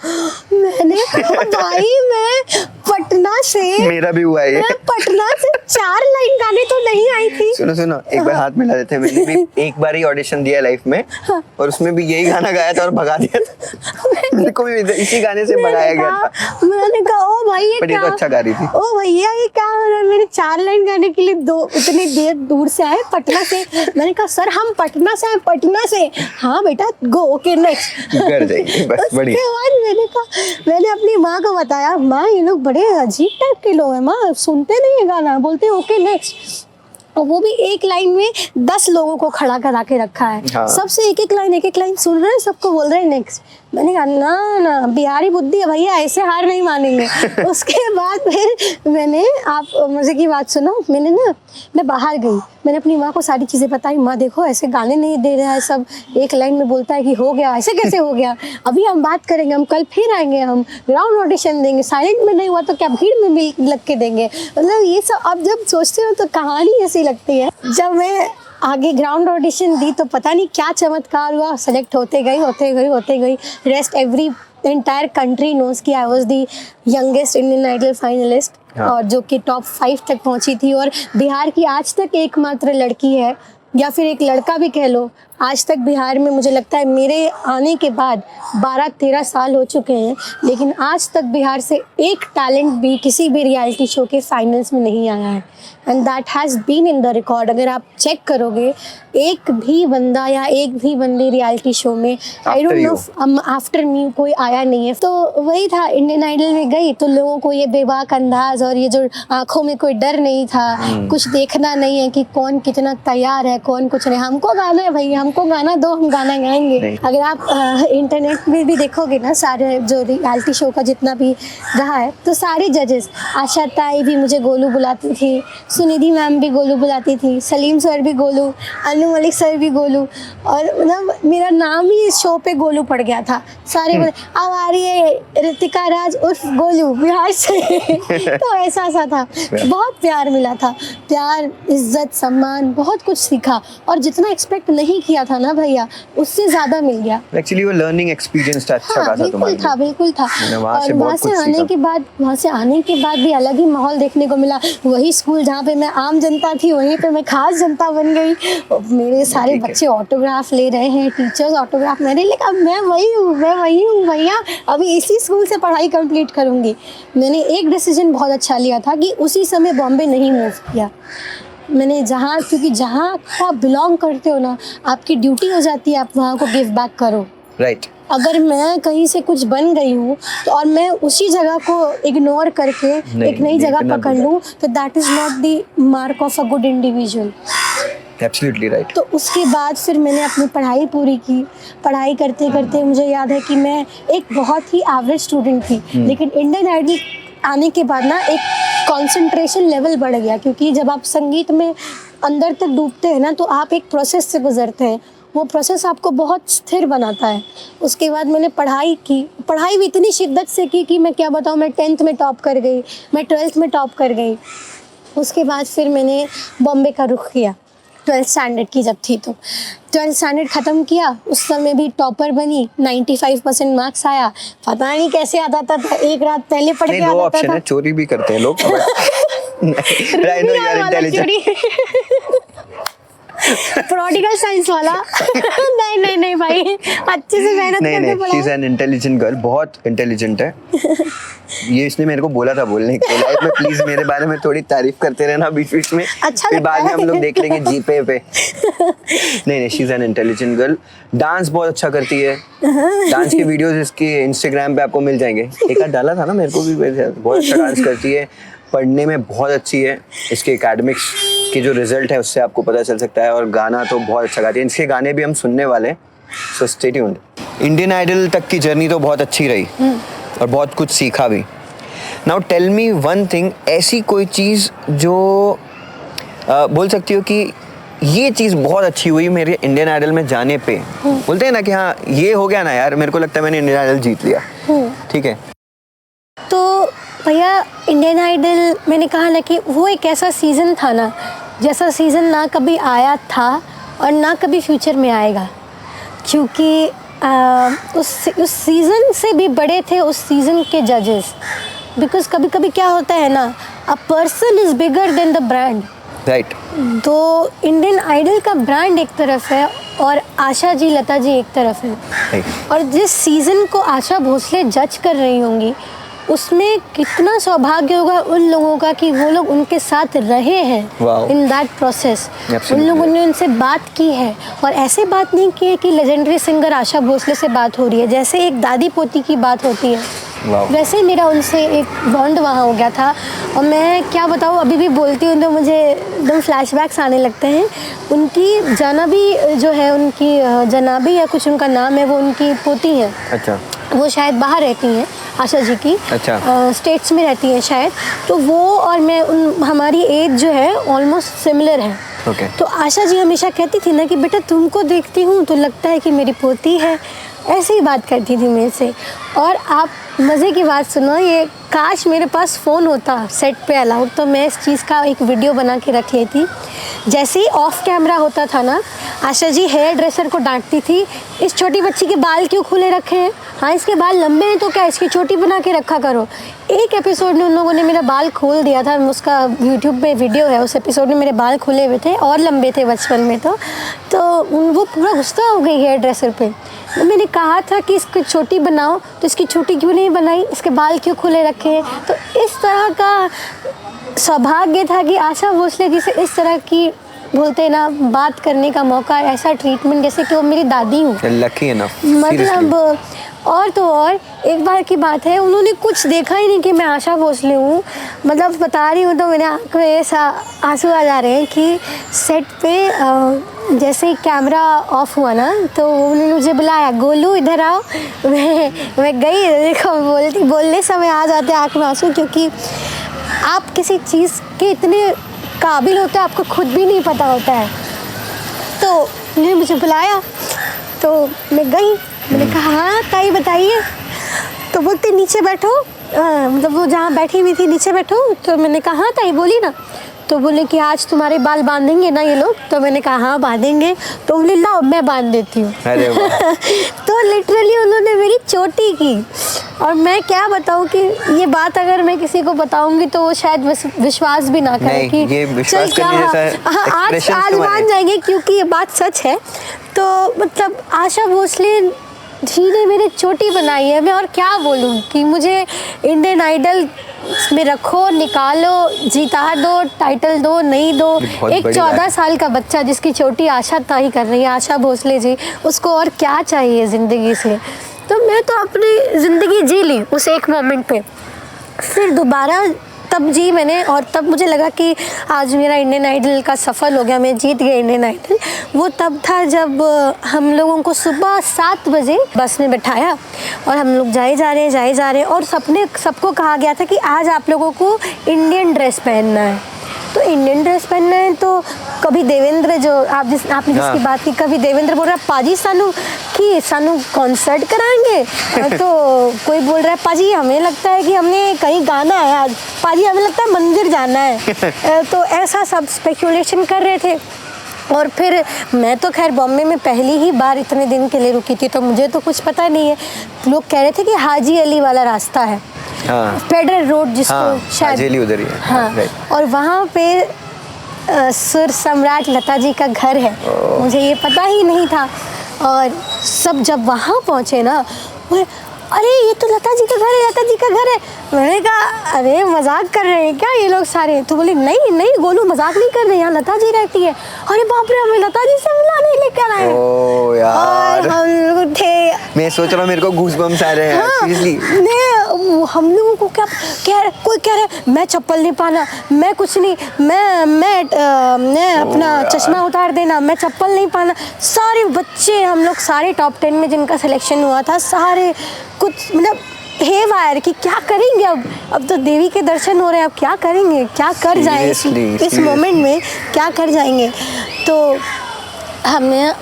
मैंने कहा भाई मैं पटना से, मेरा भी हुआ है ये। मैं पटना से 4 लाइन गाने तो नहीं आई थी। सुनो सुनो, एक बार हाथ मिला देते हैं। मैंने भी एक बार ही ऑडिशन दिया लाइफ में और उसमें भी यही गाना गाया था और भगा दिया था। मेरे को भी इसी गाने से भगाया गया था। मैंने कहा ओ भाई ये पर ये क्या, तो अच्छा गा रही थी। ओ भैया ये क्या हो रहा है, मेरे 4 लाइन गाने के लिए इतनी देर दूर से आए पटना से। मैंने कहा सर हम पटना से आए, पटना से। हाँ बेटा गो, ओके नेक्स्ट। घर जाइए बस, बढ़िया। उसके बाद मैंने कहा, मैंने अपनी माँ को बताया, माँ ये लोग बड़े अजीब टाइप के लोग हैं, माँ सुनते नहीं है गाना, बोलते हैं ओके नेक्स्ट। और वो भी एक लाइन में 10 लोगों को खड़ा करा के रखा है। हाँ। सबसे एक एक लाइन सुन रहे हैं, सबको बोल रहे हैं नेक्स्ट। मैंने कहा ना ना बिहारी बुद्धि है भैया, ऐसे हार नहीं मानेंगे। उसके बाद फिर मैंने, आप मजे की बात सुनो, मैं बाहर गई, मैंने अपनी माँ को सारी चीज़ें बताई, माँ देखो ऐसे गाने नहीं दे रहा है, सब एक लाइन में बोलता है कि हो गया, ऐसे कैसे हो गया, अभी हम बात करेंगे, हम कल फिर आएंगे, हम ग्राउंड ऑडिशन देंगे, साइलेंट में नहीं हुआ तो क्या भीड़ में मिल लग के देंगे। मतलब ये सब अब जब सोचते हो तो कहानी ऐसी लगती है। जब मैं आगे ग्राउंड ऑडिशन दी तो पता नहीं क्या चमत्कार हुआ, सेलेक्ट होते गई। Rest every entire country knows कि I was the youngest Indian Idol finalist. हाँ। और जो कि टॉप 5 तक पहुंची थी, और बिहार की आज तक एकमात्र लड़की है, या फिर एक लड़का भी कह लो, आज तक बिहार में मुझे लगता है मेरे आने के बाद 12-13 साल हो चुके हैं, लेकिन आज तक बिहार से एक टैलेंट भी किसी भी रियलिटी शो के फाइनल्स में नहीं आया है। And that has been in the record. अगर आप चेक करोगे, एक भी बंदा या एक भी बंदी रियलिटी शो में, I don't know after me कोई आया नहीं है। तो वही था, इंडियन आइडल में गई तो लोगों को ये बेबाक अंदाज और ये जो आंखों में कोई डर नहीं था, कुछ देखना नहीं है कि कौन कितना तैयार है, कौन कुछ नहीं, हमको गाना है भाई, हमको गाना दो, हम गाना गाएंगे। अगर आप इंटरनेट में भी देखोगे ना, सारे जो रियलिटी शो का जितना भी रहा है, तो सारे जजेस, आशा ताई भी मुझे गोलू बुलाती थी, सुनिधि मैम भी गोलू बुलाती थी, सलीम सर भी गोलू, अनु मलिक सर भी गोलू, और मतलब मेरा नाम ही इस शो पे गोलू पड़ गया था। सारे बोले अब आ रही है ऋतिका राज उर्फ गोलू बिहार से। तो ऐसा था, बहुत प्यार मिला था, प्यार, इज्जत, सम्मान, बहुत कुछ सीखा, और जितना एक्सपेक्ट नहीं किया था ना भैया, उससे ज्यादा मिल गया। एक्चुअली वो लर्निंग एक्सपीरियंस था, अच्छा हाँ, बिल्कुल था। और वहाँ से आने के बाद भी अलग ही माहौल देखने को मिला। वही स्कूल जहाँ पे मैं आम जनता थी, वहीं पे मैं खास जनता बन गई। मेरे सारे बच्चे ऑटोग्राफ ले रहे हैं, टीचर्स ऑटोग्राफ, मैंने लिखा मैं वही हूँ भैया, अभी इसी स्कूल से पढ़ाई कंप्लीट करूँगी। मैंने एक डिसीजन बहुत अच्छा लिया था कि उसी समय बॉम्बे नहीं मूव किया मैंने, क्योंकि जहाँ आप बिलोंग करते हो ना, आपकी ड्यूटी हो जाती है आप वहाँ को गिव बैक करो। राइट। अगर मैं कहीं से कुछ बन गई हूँ तो और मैं उसी जगह को इग्नोर करके एक नई जगह पकड़ लूँ, तो that is not the mark of a good individual. Absolutely right. तो उसके बाद फिर मैंने अपनी पढ़ाई पूरी की। पढ़ाई करते करते मुझे याद है कि मैं एक बहुत ही एवरेज स्टूडेंट थी, लेकिन इंडियन आइडल आने के बाद ना एक कंसंट्रेशन लेवल बढ़ गया, क्योंकि जब आप संगीत में अंदर तक डूबते हैं ना, तो आप एक प्रोसेस से गुजरते हैं, वो प्रोसेस आपको बहुत स्थिर बनाता है। उसके बाद मैंने पढ़ाई की, पढ़ाई भी इतनी शिद्दत से की कि मैं क्या बताऊँ, मैं 10th में टॉप कर गई, मैं 12th में टॉप कर गई। उसके बाद फिर मैंने बॉम्बे का रुख किया, 12th स्टैंडर्ड की जब थी, तो 12th स्टैंडर्ड ख़त्म किया, उस समय भी टॉपर बनी, 95% मार्क्स आया। पता नहीं कैसे आता था, एक रात पहले पढ़ के आता था। चोरी भी करते हैं लोग। I know you are intelligent. Prodigal science वाला। नहीं भाई, अच्छे से मेहनत करके पढ़ा। She is an intelligent girl, बहुत इंटेलिजेंट है। ये इसने मेरे को बोला था बोलने के लिए, लाइफ में प्लीज मेरे बारे में थोड़ी तारीफ करते रहना बीच में। अच्छा, फिर बाद में हम लोग देख लेंगे जीपे पे। नहीं, she is an intelligent girl. Dance बहुत अच्छा करती है, डांस के वीडियोस इसके इंस्टाग्राम पे आपको मिल जाएंगे। एक आध डाला था ना मेरे को भी, बहुत अच्छा डांस करती है। पढ़ने में बहुत अच्छी है, इसके एकेडमिक्स के जो रिजल्ट है उससे आपको पता चल सकता है, और गाना तो बहुत अच्छा गाती है। इसके गाने भी हम सुनने वाले, so stay tuned. Indian Idol तक की जर्नी तो बहुत अच्छी रही और बहुत कुछ सीखा भी। Now tell me one thing, ऐसी कोई चीज़ जो बोल सकती हो कि ये चीज़ बहुत अच्छी हुई मेरे इंडियन आइडल में जाने पे। बोलते हैं ना कि हाँ ये हो गया ना यार, मेरे को लगता है मैंने इंडियन आइडल जीत लिया। ठीक है, तो भैया इंडियन आइडल मैंने कहा ना कि वो एक ऐसा सीज़न था ना, जैसा सीज़न ना कभी आया था और ना कभी फ्यूचर में आएगा, क्योंकि उस सीज़न से भी बड़े थे उस सीज़न के जजेस। बिकॉज कभी कभी क्या होता है ना, a person is bigger than the brand. Right. तो इंडियन आइडल का ब्रांड एक तरफ है और आशा जी, लता जी एक तरफ है। और जिस सीज़न को आशा भोसले जज कर रही होंगी, उसमें कितना सौभाग्य होगा उन लोगों का कि वो लोग उनके साथ रहे हैं इन दैट प्रोसेस। उन लोगों ने उनसे बात की है और ऐसे बात नहीं की है कि लेजेंडरी सिंगर आशा भोसले से बात हो रही है, जैसे एक दादी पोती की बात होती है, वैसे ही मेरा उनसे एक बॉन्ड वहाँ हो गया था। और मैं क्या बताऊँ, अभी भी बोलती हूँ तो मुझे एकदम फ्लैशबैक्स आने लगते हैं। उनकी जनाबी जो है, उनकी जनाबी या कुछ उनका नाम है, वो उनकी पोती हैं। अच्छा। वो शायद बाहर रहती हैं आशा जी की। अच्छा। स्टेट्स में रहती हैं शायद। तो वो और मैं, हमारी एज जो है ऑलमोस्ट सिमिलर है। Okay. तो आशा जी हमेशा कहती थी ना कि बेटा तुमको देखती हूँ तो लगता है कि मेरी पोती है, ऐसे ही बात करती थी मेरे से। और आप मज़े की बात सुनो, ये काश मेरे पास फ़ोन होता सेट पे अलाउड, तो मैं इस चीज़ का एक वीडियो बना के रख लेती। जैसे ही ऑफ कैमरा होता था ना, आशा जी हेयर ड्रेसर को डांटती थी, इस छोटी बच्ची के बाल क्यों खुले रखे हैं, हाँ इसके बाल लंबे हैं तो क्या, इसकी चोटी बना के रखा करो। एक एपिसोड में उन लोगों ने मेरा बाल खोल दिया था, उसका यूट्यूब पे वीडियो है, उस एपिसोड में मेरे बाल खुले हुए थे और लंबे थे बचपन में। तो वो पूरा गुस्सा हो गई हेयर ड्रेसर पे। तो मैंने कहा था कि इसकी चोटी बनाओ, तो इसकी चोटी क्यों नहीं बनाई, इसके बाल क्यों खुले रखे हैं। तो इस तरह का सौभाग्य था कि आशा भोसले जी से इस तरह की बोलते हैं ना बात करने का मौका, ऐसा ट्रीटमेंट, जैसे कि वो मेरी दादी हूँ। Lucky enough. मतलब और तो और एक बार की बात है, उन्होंने कुछ देखा ही नहीं कि मैं आशा भोसले हूँ। मतलब बता रही हूँ तो मेरे आँख में ऐसा आंसू आ जा रहे हैं कि सेट पे जैसे ही कैमरा ऑफ हुआ ना, तो उन्होंने मुझे बुलाया, गोलू इधर आओ। मैं गई, देखो बोलने समय आ जाते आँख में आंसू, क्योंकि आप किसी चीज़ के इतने काबिल होते हैं आपको खुद भी नहीं पता होता है। तो उन्होंने मुझे बुलाया तो मैं गई, मैंने कहा हाँ ताई बताइए। तो बोलते नीचे बैठो, मतलब वो जहाँ बैठी हुई थी नीचे बैठो। तो मैंने कहा हाँ ताई बोली ना। तो बोले कि आज तुम्हारे बाल बांधेंगे ना ये लोग। तो मैंने कहा हाँ बांधेंगे। तो बोले लाओ मैं बांध देती हूँ। तो लिटरली उन्होंने मेरी चोटी की। और मैं क्या बताऊँ कि ये बात अगर मैं किसी को बताऊंगी तो वो शायद विश्वास भी ना करे कि ये विश्वास करने जैसा आज मान जाएंगे, क्योंकि ये बात सच है। तो मतलब आशा भोसले जी ने मेरी चोटी बनाई है। मैं और क्या बोलूँ कि मुझे इंडियन आइडल में रखो, निकालो, जिता दो, टाइटल दो, नहीं दो। एक 14 साल का बच्चा जिसकी चोटी आशा ताई कर रही है, आशा भोसले जी, उसको और क्या चाहिए ज़िंदगी से। तो मैं तो अपनी ज़िंदगी जी ली उस एक मोमेंट पे, फिर दोबारा तब जी मैंने। और तब मुझे लगा कि आज मेरा इंडियन आइडल का सफल हो गया, मैं जीत गई इंडियन आइडल। वो तब था जब हम लोगों को सुबह 7 बजे बस में बैठाया और हम लोग जाए जा रहे हैं और सबको कहा गया था कि आज आप लोगों को इंडियन ड्रेस पहनना है। तो इंडियन ड्रेस पहनना है तो कभी देवेंद्र, जो आपने जिसकी बात की, कभी देवेंद्र बोल रहा है पाजी सानू कॉन्सर्ट कराएंगे। तो कोई बोल रहा है पाजी हमें लगता है कि हमने कहीं गाना है आज, पाजी हमें लगता है मंदिर जाना है। तो ऐसा सब स्पेकुलेशन कर रहे थे। और फिर मैं तो खैर बॉम्बे में पहली ही बार इतने दिन के लिए रुकी थी, तो मुझे तो कुछ पता नहीं है। लोग कह रहे थे कि हाजी अली वाला रास्ता है, फेडरल रोड जिसको शायद हाजी उधर ही है। हाँ। और वहाँ पे सुर सम्राट लता जी का घर है, मुझे ये पता ही नहीं था। और सब जब वहाँ पहुँचे ना, अरे ये तो लता जी का घर है, लता जी का घर है। मैंने कहा अरे मजाक कर रहे हैं क्या ये लोग सारे। तो बोले नहीं गोलू मजाक नहीं कर रहे, यहाँ लता जी रहती है। अरे बाप रे, हमें लता जी से मिलाने लेकर आए। ओ यार, और हम लोग थे, मैं सोच रहा हूँ मेरे को गूज़बम्स आ रहे हैं। हाँ, हम लोगों को क्या कोई कह रहा है मैं चप्पल नहीं पाना, मैं कुछ नहीं, मैं अपना चश्मा उतार देना, मैं चप्पल नहीं पाना। सारे बच्चे, हम लोग सारे टॉप 10 में जिनका सिलेक्शन हुआ था, सारे कुछ मतलब हे वायर कि क्या करेंगे अब तो देवी के दर्शन हो रहे हैं, अब क्या करेंगे, क्या कर जाएंगे इस मोमेंट में, क्या कर जाएंगे। तो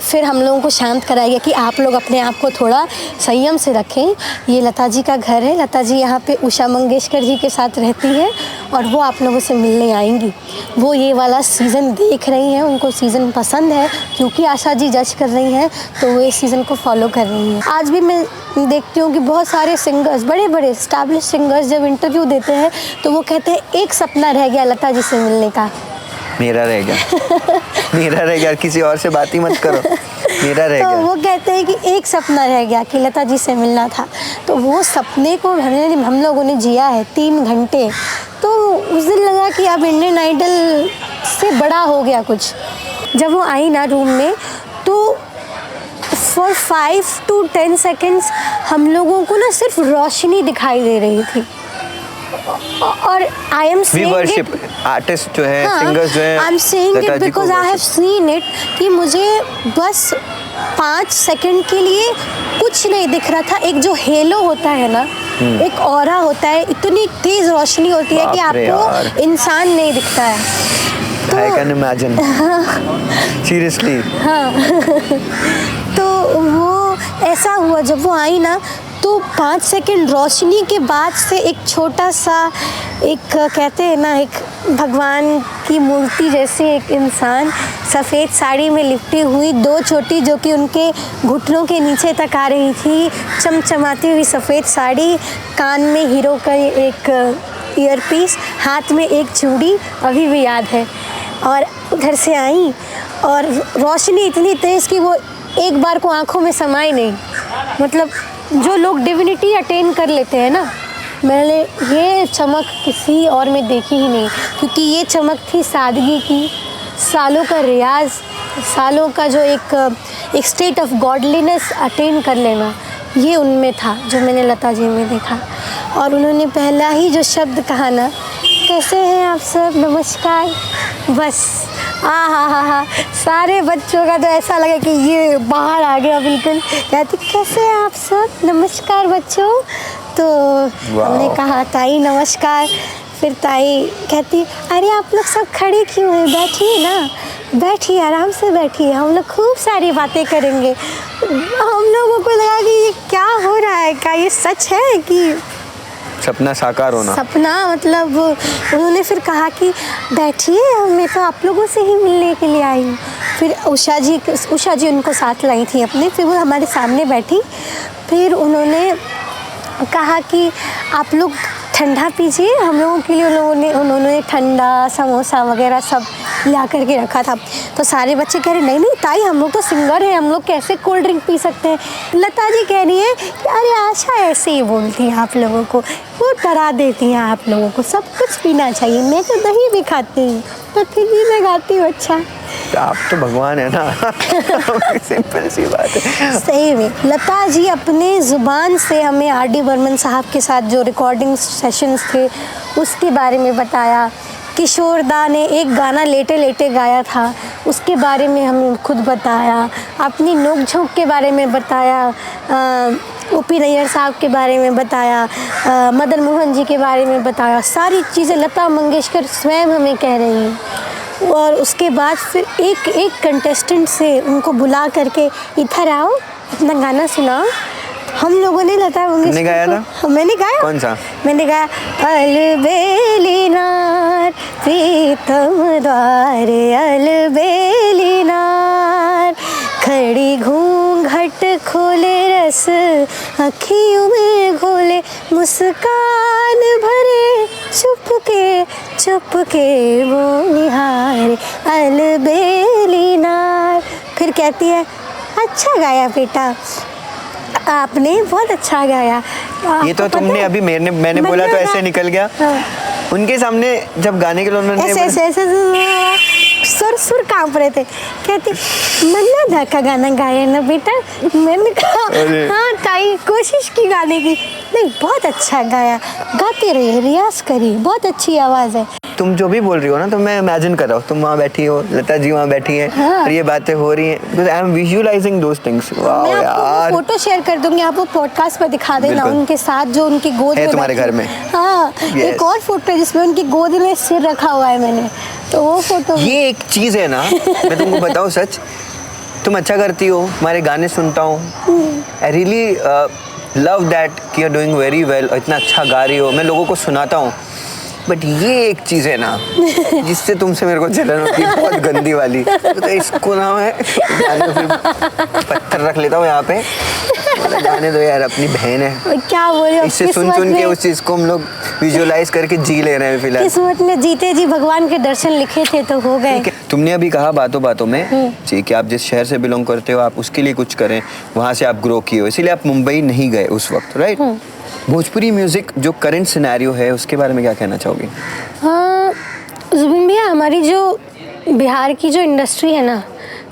फिर हम लोगों को शांत कराया गया कि आप लोग अपने आप को थोड़ा संयम से रखें। ये लता जी का घर है, लता जी यहाँ पे उषा मंगेशकर जी के साथ रहती है और वो आप लोगों से मिलने आएंगी। वो ये वाला सीज़न देख रही हैं, उनको सीज़न पसंद है क्योंकि आशा जी जज कर रही हैं, तो वो इस सीज़न को फॉलो कर रही हैं। आज भी मैं देखती हूँ कि बहुत सारे सिंगर्स, बड़े बड़े स्टैब्लिश सिंगर्स जब इंटरव्यू देते हैं तो वो कहते हैं एक सपना रह गया लता जी से मिलने का। मेरा रह गया मेरा रह गया, किसी और से बात ही मत करो, मेरा रह तो गया। वो कहते हैं कि एक सपना रह गया कि लता जी से मिलना था, तो वो सपने को हम लोगों ने जिया है 3 घंटे। तो उस दिन लगा कि अब इंडियन आइडल से बड़ा हो गया कुछ। जब वो आई ना रूम में तो फॉर 5 to 10 सेकेंड्स हम लोगों को ना सिर्फ रोशनी दिखाई दे रही थी और आई एम वर्शिप आर्टिस्ट जो है, सिंगर्स जो है, I am saying it because I have seen it कि मुझे बस 5 सेकंड के लिए कुछ नहीं दिख रहा था। एक जो हेलो होता है ना, एक ऑरा होता है, इतनी तेज रोशनी होती है कि आपको इंसान नहीं दिखता है। I can imagine seriously. हाँ तो वो ऐसा हुआ जब वो आई ना, तो 5 सेकंड रोशनी के बाद से एक छोटा सा, एक कहते हैं ना, एक भगवान की मूर्ति जैसे एक इंसान सफ़ेद साड़ी में लिपटी हुई, 2 चोटी जो कि उनके घुटनों के नीचे तक आ रही थी, चमचमाती हुई सफ़ेद साड़ी, कान में हीरो का एक ईयर पीस, हाथ में एक चूड़ी, अभी भी याद है। और उधर से आई और रोशनी इतनी तेज़ कि वो एक बार को आँखों में समाई नहीं। मतलब जो लोग डिविनिटी अटेन कर लेते हैं ना, मैंने ये चमक किसी और में देखी ही नहीं, क्योंकि ये चमक थी सादगी की, सालों का रियाज, सालों का जो एक स्टेट ऑफ गॉडलीनेस अटेन कर लेना, ये उनमें था जो मैंने लता जी में देखा। और उन्होंने पहला ही जो शब्द कहा ना, कैसे हैं आप सब, नमस्कार, बस हा सारे बच्चों का तो ऐसा लगा कि ये बाहर आ गया बिल्कुल। कहती कैसे हैं आप सब, नमस्कार बच्चों। तो हमने कहा ताई नमस्कार। फिर ताई कहती अरे आप लोग सब खड़े क्यों हैं, बैठिए ना, बैठिए, आराम से बैठिए, हम लोग खूब सारी बातें करेंगे। हम लोगों को लगा कि ये क्या हो रहा है, क्या ये सच है कि सपना साकार होना? सपना मतलब उन्होंने फिर कहा कि बैठिए, मैं तो आप लोगों से ही मिलने के लिए आई हूँ। फिर उषा जी उनको साथ लाई थी अपने, फिर वो हमारे सामने बैठी। फिर उन्होंने कहा कि आप लोग ठंडा पीजिए, हम लोगों के लिए उन्होंने ठंडा समोसा वगैरह सब ला करके रखा था। तो सारे बच्चे कह रहे नहीं नहीं ताई, हम लोग तो सिंगर हैं, हम लोग कैसे कोल्ड ड्रिंक पी सकते हैं। लता जी कह रही है कि अरे आशा ऐसे ही बोलती है आप लोगों को, वो डरा देती हैं आप लोगों को, सब कुछ पीना चाहिए। मैं तो दही भी खाती हूँ, तो फिर भी मैं गाती हूँ। अच्छा आप तो भगवान है ना सिंपल सी बात है। सही में लता जी अपने ज़ुबान से हमें R.D. बर्मन साहब के साथ जो रिकॉर्डिंग सेशंस थे उसके बारे में बताया। किशोर दा ने एक गाना लेटे लेटे गाया था, उसके बारे में हमें खुद बताया। अपनी नोक झोंक के बारे में बताया, O.P. नैयर साहब के बारे में बताया, मदन मोहन जी के बारे में बताया। सारी चीज़ें लता मंगेशकर स्वयं हमें कह रही हैं। और उसके बाद फिर एक एक कंटेस्टेंट से उनको बुला करके इधर आओ, अपना गाना सुनाओ। हम लोगों ने लता मंगेशकर गाया था? मैंने गाया। कौन सा? मैंने गाया अलबेली नार प्रीतम द्वारे, अलबेली नार खड़ी घूंघट खोले, रस अखियों में घोले, मुस्कान भरे चुपके वो निहारे, अलबेली नार। फिर कहती है अच्छा गाया बेटा, आपने बहुत अच्छा गाया। ये तो तुमने अभी मैंने बोला तो ऐसे निकल गया। हाँ। उनके सामने जब गाने के लिए उन्होंने ऐसे सुर सुर कांप रहे थे। कहती मन्ना दा का गाना गाया ना बेटा। मैंने कहा हाँ ताई, कोशिश की गाने की। नहीं, बहुत अच्छा गाया, गाते रहिए, रियाज करिए, बहुत अच्छी आवाज़ है। तुम जो भी बोल रही हो ना, तो मैं इमेजिन कर रहा हूँ तुम वहाँ बैठी हो, लता जी वहाँ बैठी हैं, हाँ। और ये बातें हो रही हैं, because I am visualising those things. Wow मैं आपको यार, वो फोटो शेयर कर दूंगी, आप वो पॉडकास्ट पर दिखा देना बिल्कुल। उनके साथ जो उनकी गोद है में तुम्हारे बैठी- घर में? हाँ, Yes. एक और फोटो है जिसमें उनकी गोद में सिर रखा हुआ है मैंने, तो वो फोटो ये एक चीज़ है ना, मैं तुमको बताऊँ सच, तुम अच्छा करती हो, हमारे गाने सुनता हूँ, आई रियली लव दैट कि you are doing very well, इतना अच्छा गा रही हो, मैं लोगों को सुनाता हूँ। बट ये एक चीज़ है ना जिससे तुमसे मेरे को जलन होती है, बहुत गंदी वाली। तो इसको ना मैं जाने फिर पत्थर रख लेता हूँ यहाँ पे, जाने दो यार, अपनी बहन है। क्या बोले, इससे सुन सुन के उस चीज़ को हम लोग विजुअलाइज करके जी ले रहे हैं फिलहाल। किस्मत में जीते जी भगवान के दर्शन लिखे थे तो हो गए। ठीक है। तुमने अभी कहा बातों बातों में जी कि आप जिस शहर से बिलोंग करते हो आप उसके लिए कुछ करें, वहाँ से आप ग्रो किए हो, इसीलिए आप मुंबई नहीं गए उस वक्त, राइट? भोजपुरी म्यूजिक जो करंट सिनेरियो है उसके बारे में क्या कहना चाहोगे? हाँ जुबिन भैया, हमारी जो बिहार की जो इंडस्ट्री है ना,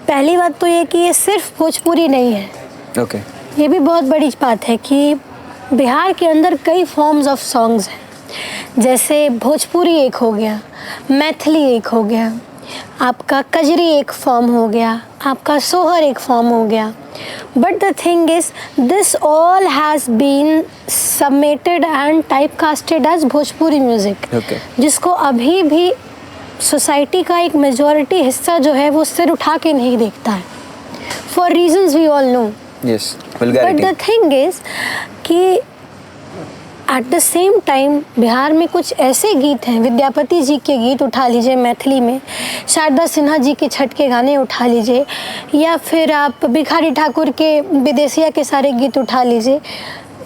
पहली बात तो ये कि ये सिर्फ भोजपुरी नहीं है। ओके। ये भी बहुत बड़ी बात है कि बिहार के अंदर कई फॉर्म्स ऑफ सॉन्ग्स हैं। जैसे भोजपुरी एक हो गया, मैथिली एक हो गया, आपका कजरी एक फॉर्म हो गया, आपका सोहर एक फॉर्म हो गया। But the thing is this all has been submitted and type casted as Bhojpuri music, Okay. जिसको अभी भी सोसाइटी का एक मेजॉरिटी हिस्सा जो है वो सिर उठा के नहीं देखता है, for reasons we all know. Yes, but vulgarity. The thing is कि at the same time Bihar में कुछ ऐसे गीत हैं, विद्यापति जी के गीत उठा लीजिए मैथिली में, शारदा सिन्हा जी के छठ के गाने उठा लीजिए, या फिर आप भिखारी ठाकुर के विदेशिया के सारे गीत उठा लीजिए,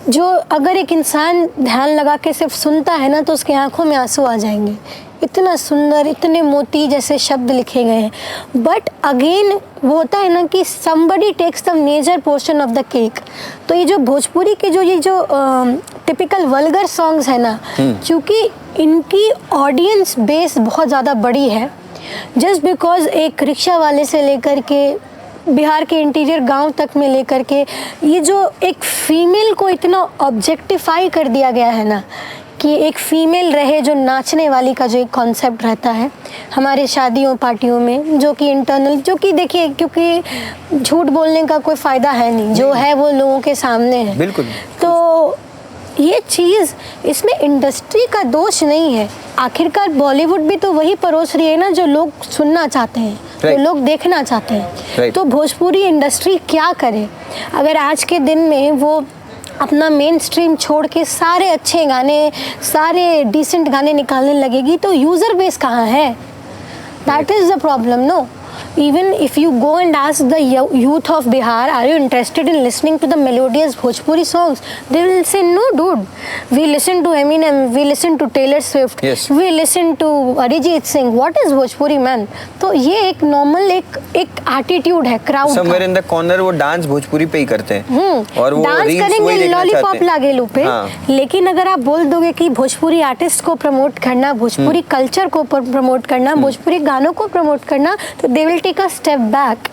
जो अगर एक इंसान ध्यान लगा के सिर्फ सुनता है ना तो उसकी आंखों में आंसू आ जाएंगे। इतना सुंदर, इतने मोती जैसे शब्द लिखे गए हैं। बट अगेन वो होता है ना कि somebody takes the major portion of the cake। तो ये जो भोजपुरी के जो टिपिकल वल्गर सॉन्ग्स है ना, क्योंकि इनकी ऑडियंस बेस बहुत ज़्यादा बड़ी है, जस्ट बिकॉज एक रिक्शा वाले से लेकर के बिहार के इंटीरियर गांव तक में लेकर के ये जो एक फीमेल को इतना ऑब्जेक्टिफाई कर दिया गया है ना, कि एक फ़ीमेल रहे जो नाचने वाली का जो एक कॉन्सेप्ट रहता है हमारे शादियों पार्टियों में, जो कि इंटरनल, जो कि देखिए क्योंकि झूठ बोलने का कोई फ़ायदा है नहीं, जो है वो लोगों के सामने है। बिल्कुल। तो ये चीज़, इसमें इंडस्ट्री का दोष नहीं है। आखिरकार बॉलीवुड भी तो वही परोस रही है ना जो लोग सुनना चाहते हैं, जो Right. लोग देखना चाहते हैं। Right. तो भोजपुरी इंडस्ट्री क्या करे अगर आज के दिन में वो अपना मेन स्ट्रीम छोड़ के सारे अच्छे गाने, सारे डिसेंट गाने निकालने लगेगी, तो यूज़र बेस कहाँ है? That is the problem, no? Even if you go and ask the youth of Bihar, are you interested in listening to the melodious Bhojpuri songs? They will say, no dude, we listen to Eminem, we listen to Taylor Swift, Yes. we listen to Arijit Singh. What is Bhojpuri man? तो ये एक normal एक attitude है crowd का। Somewhere in the corner वो dance Bhojpuri पे ही करते हैं, और वो डांस रील्स वही करेंगे देखना लॉलीपॉप चाहते हैं। लागेलू पे। हाँ। लेकिन अगर आप बोल दोगे कि भोजपुरी आर्टिस्ट को प्रमोट करना, भोजपुरी कल्चर को प्रमोट करना, भोजपुरी गानों को प्रमोट करना, तो they will take a step back.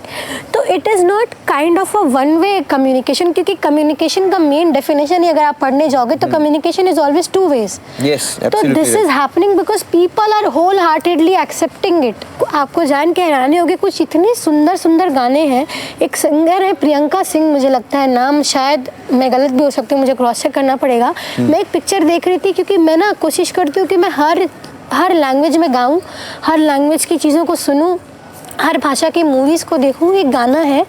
तो it is not kind of a one way communication, क्योंकि कम्युनिकेशन का मेन डेफिनेशन ही अगर आप पढ़ने जाओगे तो communication is always two ways. Yes, तो absolutely this is happening because people are wholeheartedly accepting it. आपको जान के हैरानी होगी, कुछ इतने सुंदर सुंदर गाने हैं। एक सिंगर है प्रियंका सिंह, मुझे लगता है नाम, शायद मैं गलत भी हो सकती हूँ, मुझे क्रॉस चेक करना पड़ेगा। मैं एक पिक्चर देख रही थी, क्योंकि मैं ना कोशिश करती हूँ कि मैं हर लैंग्वेज में गाऊँ, हर लैंग्वेज की चीज़ों को सुनूँ, हर भाषा की मूवीज़ को देखूँ। एक गाना है,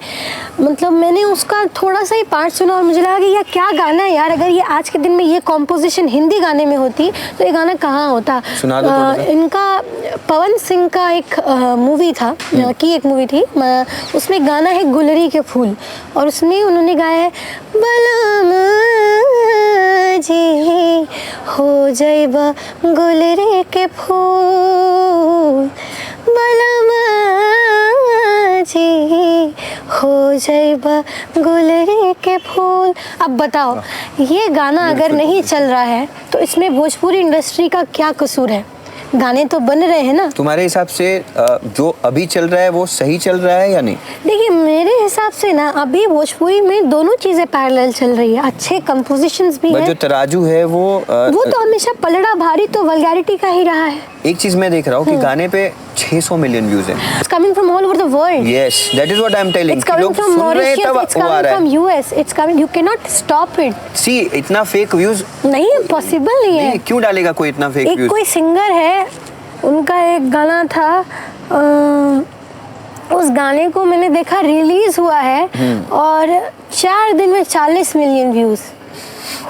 मतलब मैंने उसका थोड़ा सा ही पार्ट सुना और मुझे लगा कि यार क्या गाना है यार, अगर ये आज के दिन में ये कॉम्पोजिशन हिंदी गाने में होती तो ये गाना कहाँ होता। सुना दो थोड़ा सा। इनका पवन सिंह का एक मूवी था, की एक मूवी थी, उसमें गाना है गुलरी के फूल, और उसमें उन्होंने गाया है बलम जी हो जाइबा गुलरी के फूल, बलम जी हो जाइबा गुलरी के फूल। अब बताओ, ये गाना अगर नहीं चल रहा है तो इसमें भोजपुरी इंडस्ट्री का क्या कसूर है? गाने तो बन रहे हैं ना। तुम्हारे हिसाब से जो अभी चल रहा है वो सही चल रहा है या नहीं? देखिए मेरे हिसाब से ना अभी भोजपुरी में दोनों चीजें पैरेलल चल रही है, अच्छे कंपोजिशंस भी बट हैं। जो तराजू है वो तो हमेशा पलड़ा भारी तो वल्गैरिटी का ही रहा है। एक चीज मैं देख रहा हूँ कि गाने पे 600 मिलियन व्यूज हैं। It's coming from all over the world. Yes, that is what I'm telling. It's coming लोग from सुन रहे हैं Mauritius, तब it's वो आ coming रहा from है। US, it's coming. You cannot stop it. See, इतना फेक व्यूज नहीं पॉसिबल नहीं है। क्यों डालेगा कोई इतना फेक एक व्यूज? कोई सिंगर है, उनका एक गाना था, उस गाने को मैंने देखा रिलीज हुआ है और 4 दिन में 40 million views.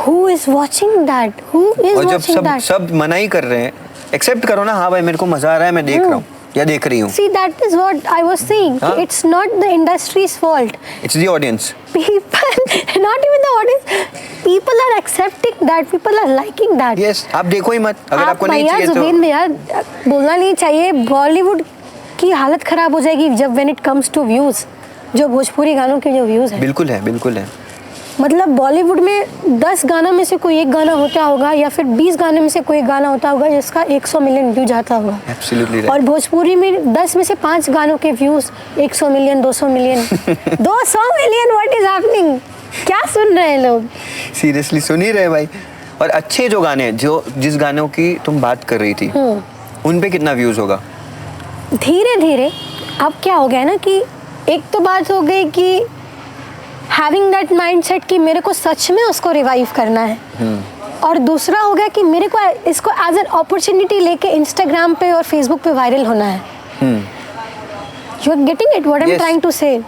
Who is watching that? Who is और जब watching that? सब मना ही कर रहे हैं, एक्सेप्ट करो ना, हाँ भाई मेरे को मजा आ रहा है, मैं देख रहा हूँ या देख रही हूँ। See, that is what I was saying. हाँ? It's not the industry's fault. It's the audience. People, not even the audience. People are accepting that. People are liking that. Yes, आप देखो ही मत, अगर आप आपको नहीं भैया चाहिए तो। जुबेन भैया बोलना नहीं चाहिए, बॉलीवुड की हालत खराब हो जाएगी जब when it comes to views, जो भोजपुरी गानों के जो व्यूज है। बिल्कुल है, बिल्कुल है। मतलब बॉलीवुड में 10 गाना में से कोई एक गाना होता होगा या फिर 20 गाने में से कोई गाना होता होगा जिसका 100 मिलियन व्यू जाता होगा। Absolutely right. और भोजपुरी में 10 में से 5 गानों के views 100 million 200 million 200 million. What is happening? क्या सुन रहे हैं लोग? सीरियसली सुन ही रहे भाई। और अच्छे जो गाने हैं, जो जिस गानों की तुम बात कर रही थी, उन पे कितना व्यूज होगा? धीरे धीरे अब क्या हो गया ना कि एक तो बात हो गई कि हैविंग दैट माइंडसेट कि मेरे को सच में उसको रिवाइव करना है, और दूसरा हो गया कि मेरे को इसको एज एन अपॉर्चुनिटी लेके इंस्टाग्राम पे और फेसबुक पे वायरल होना है। You are getting it what I am trying to say?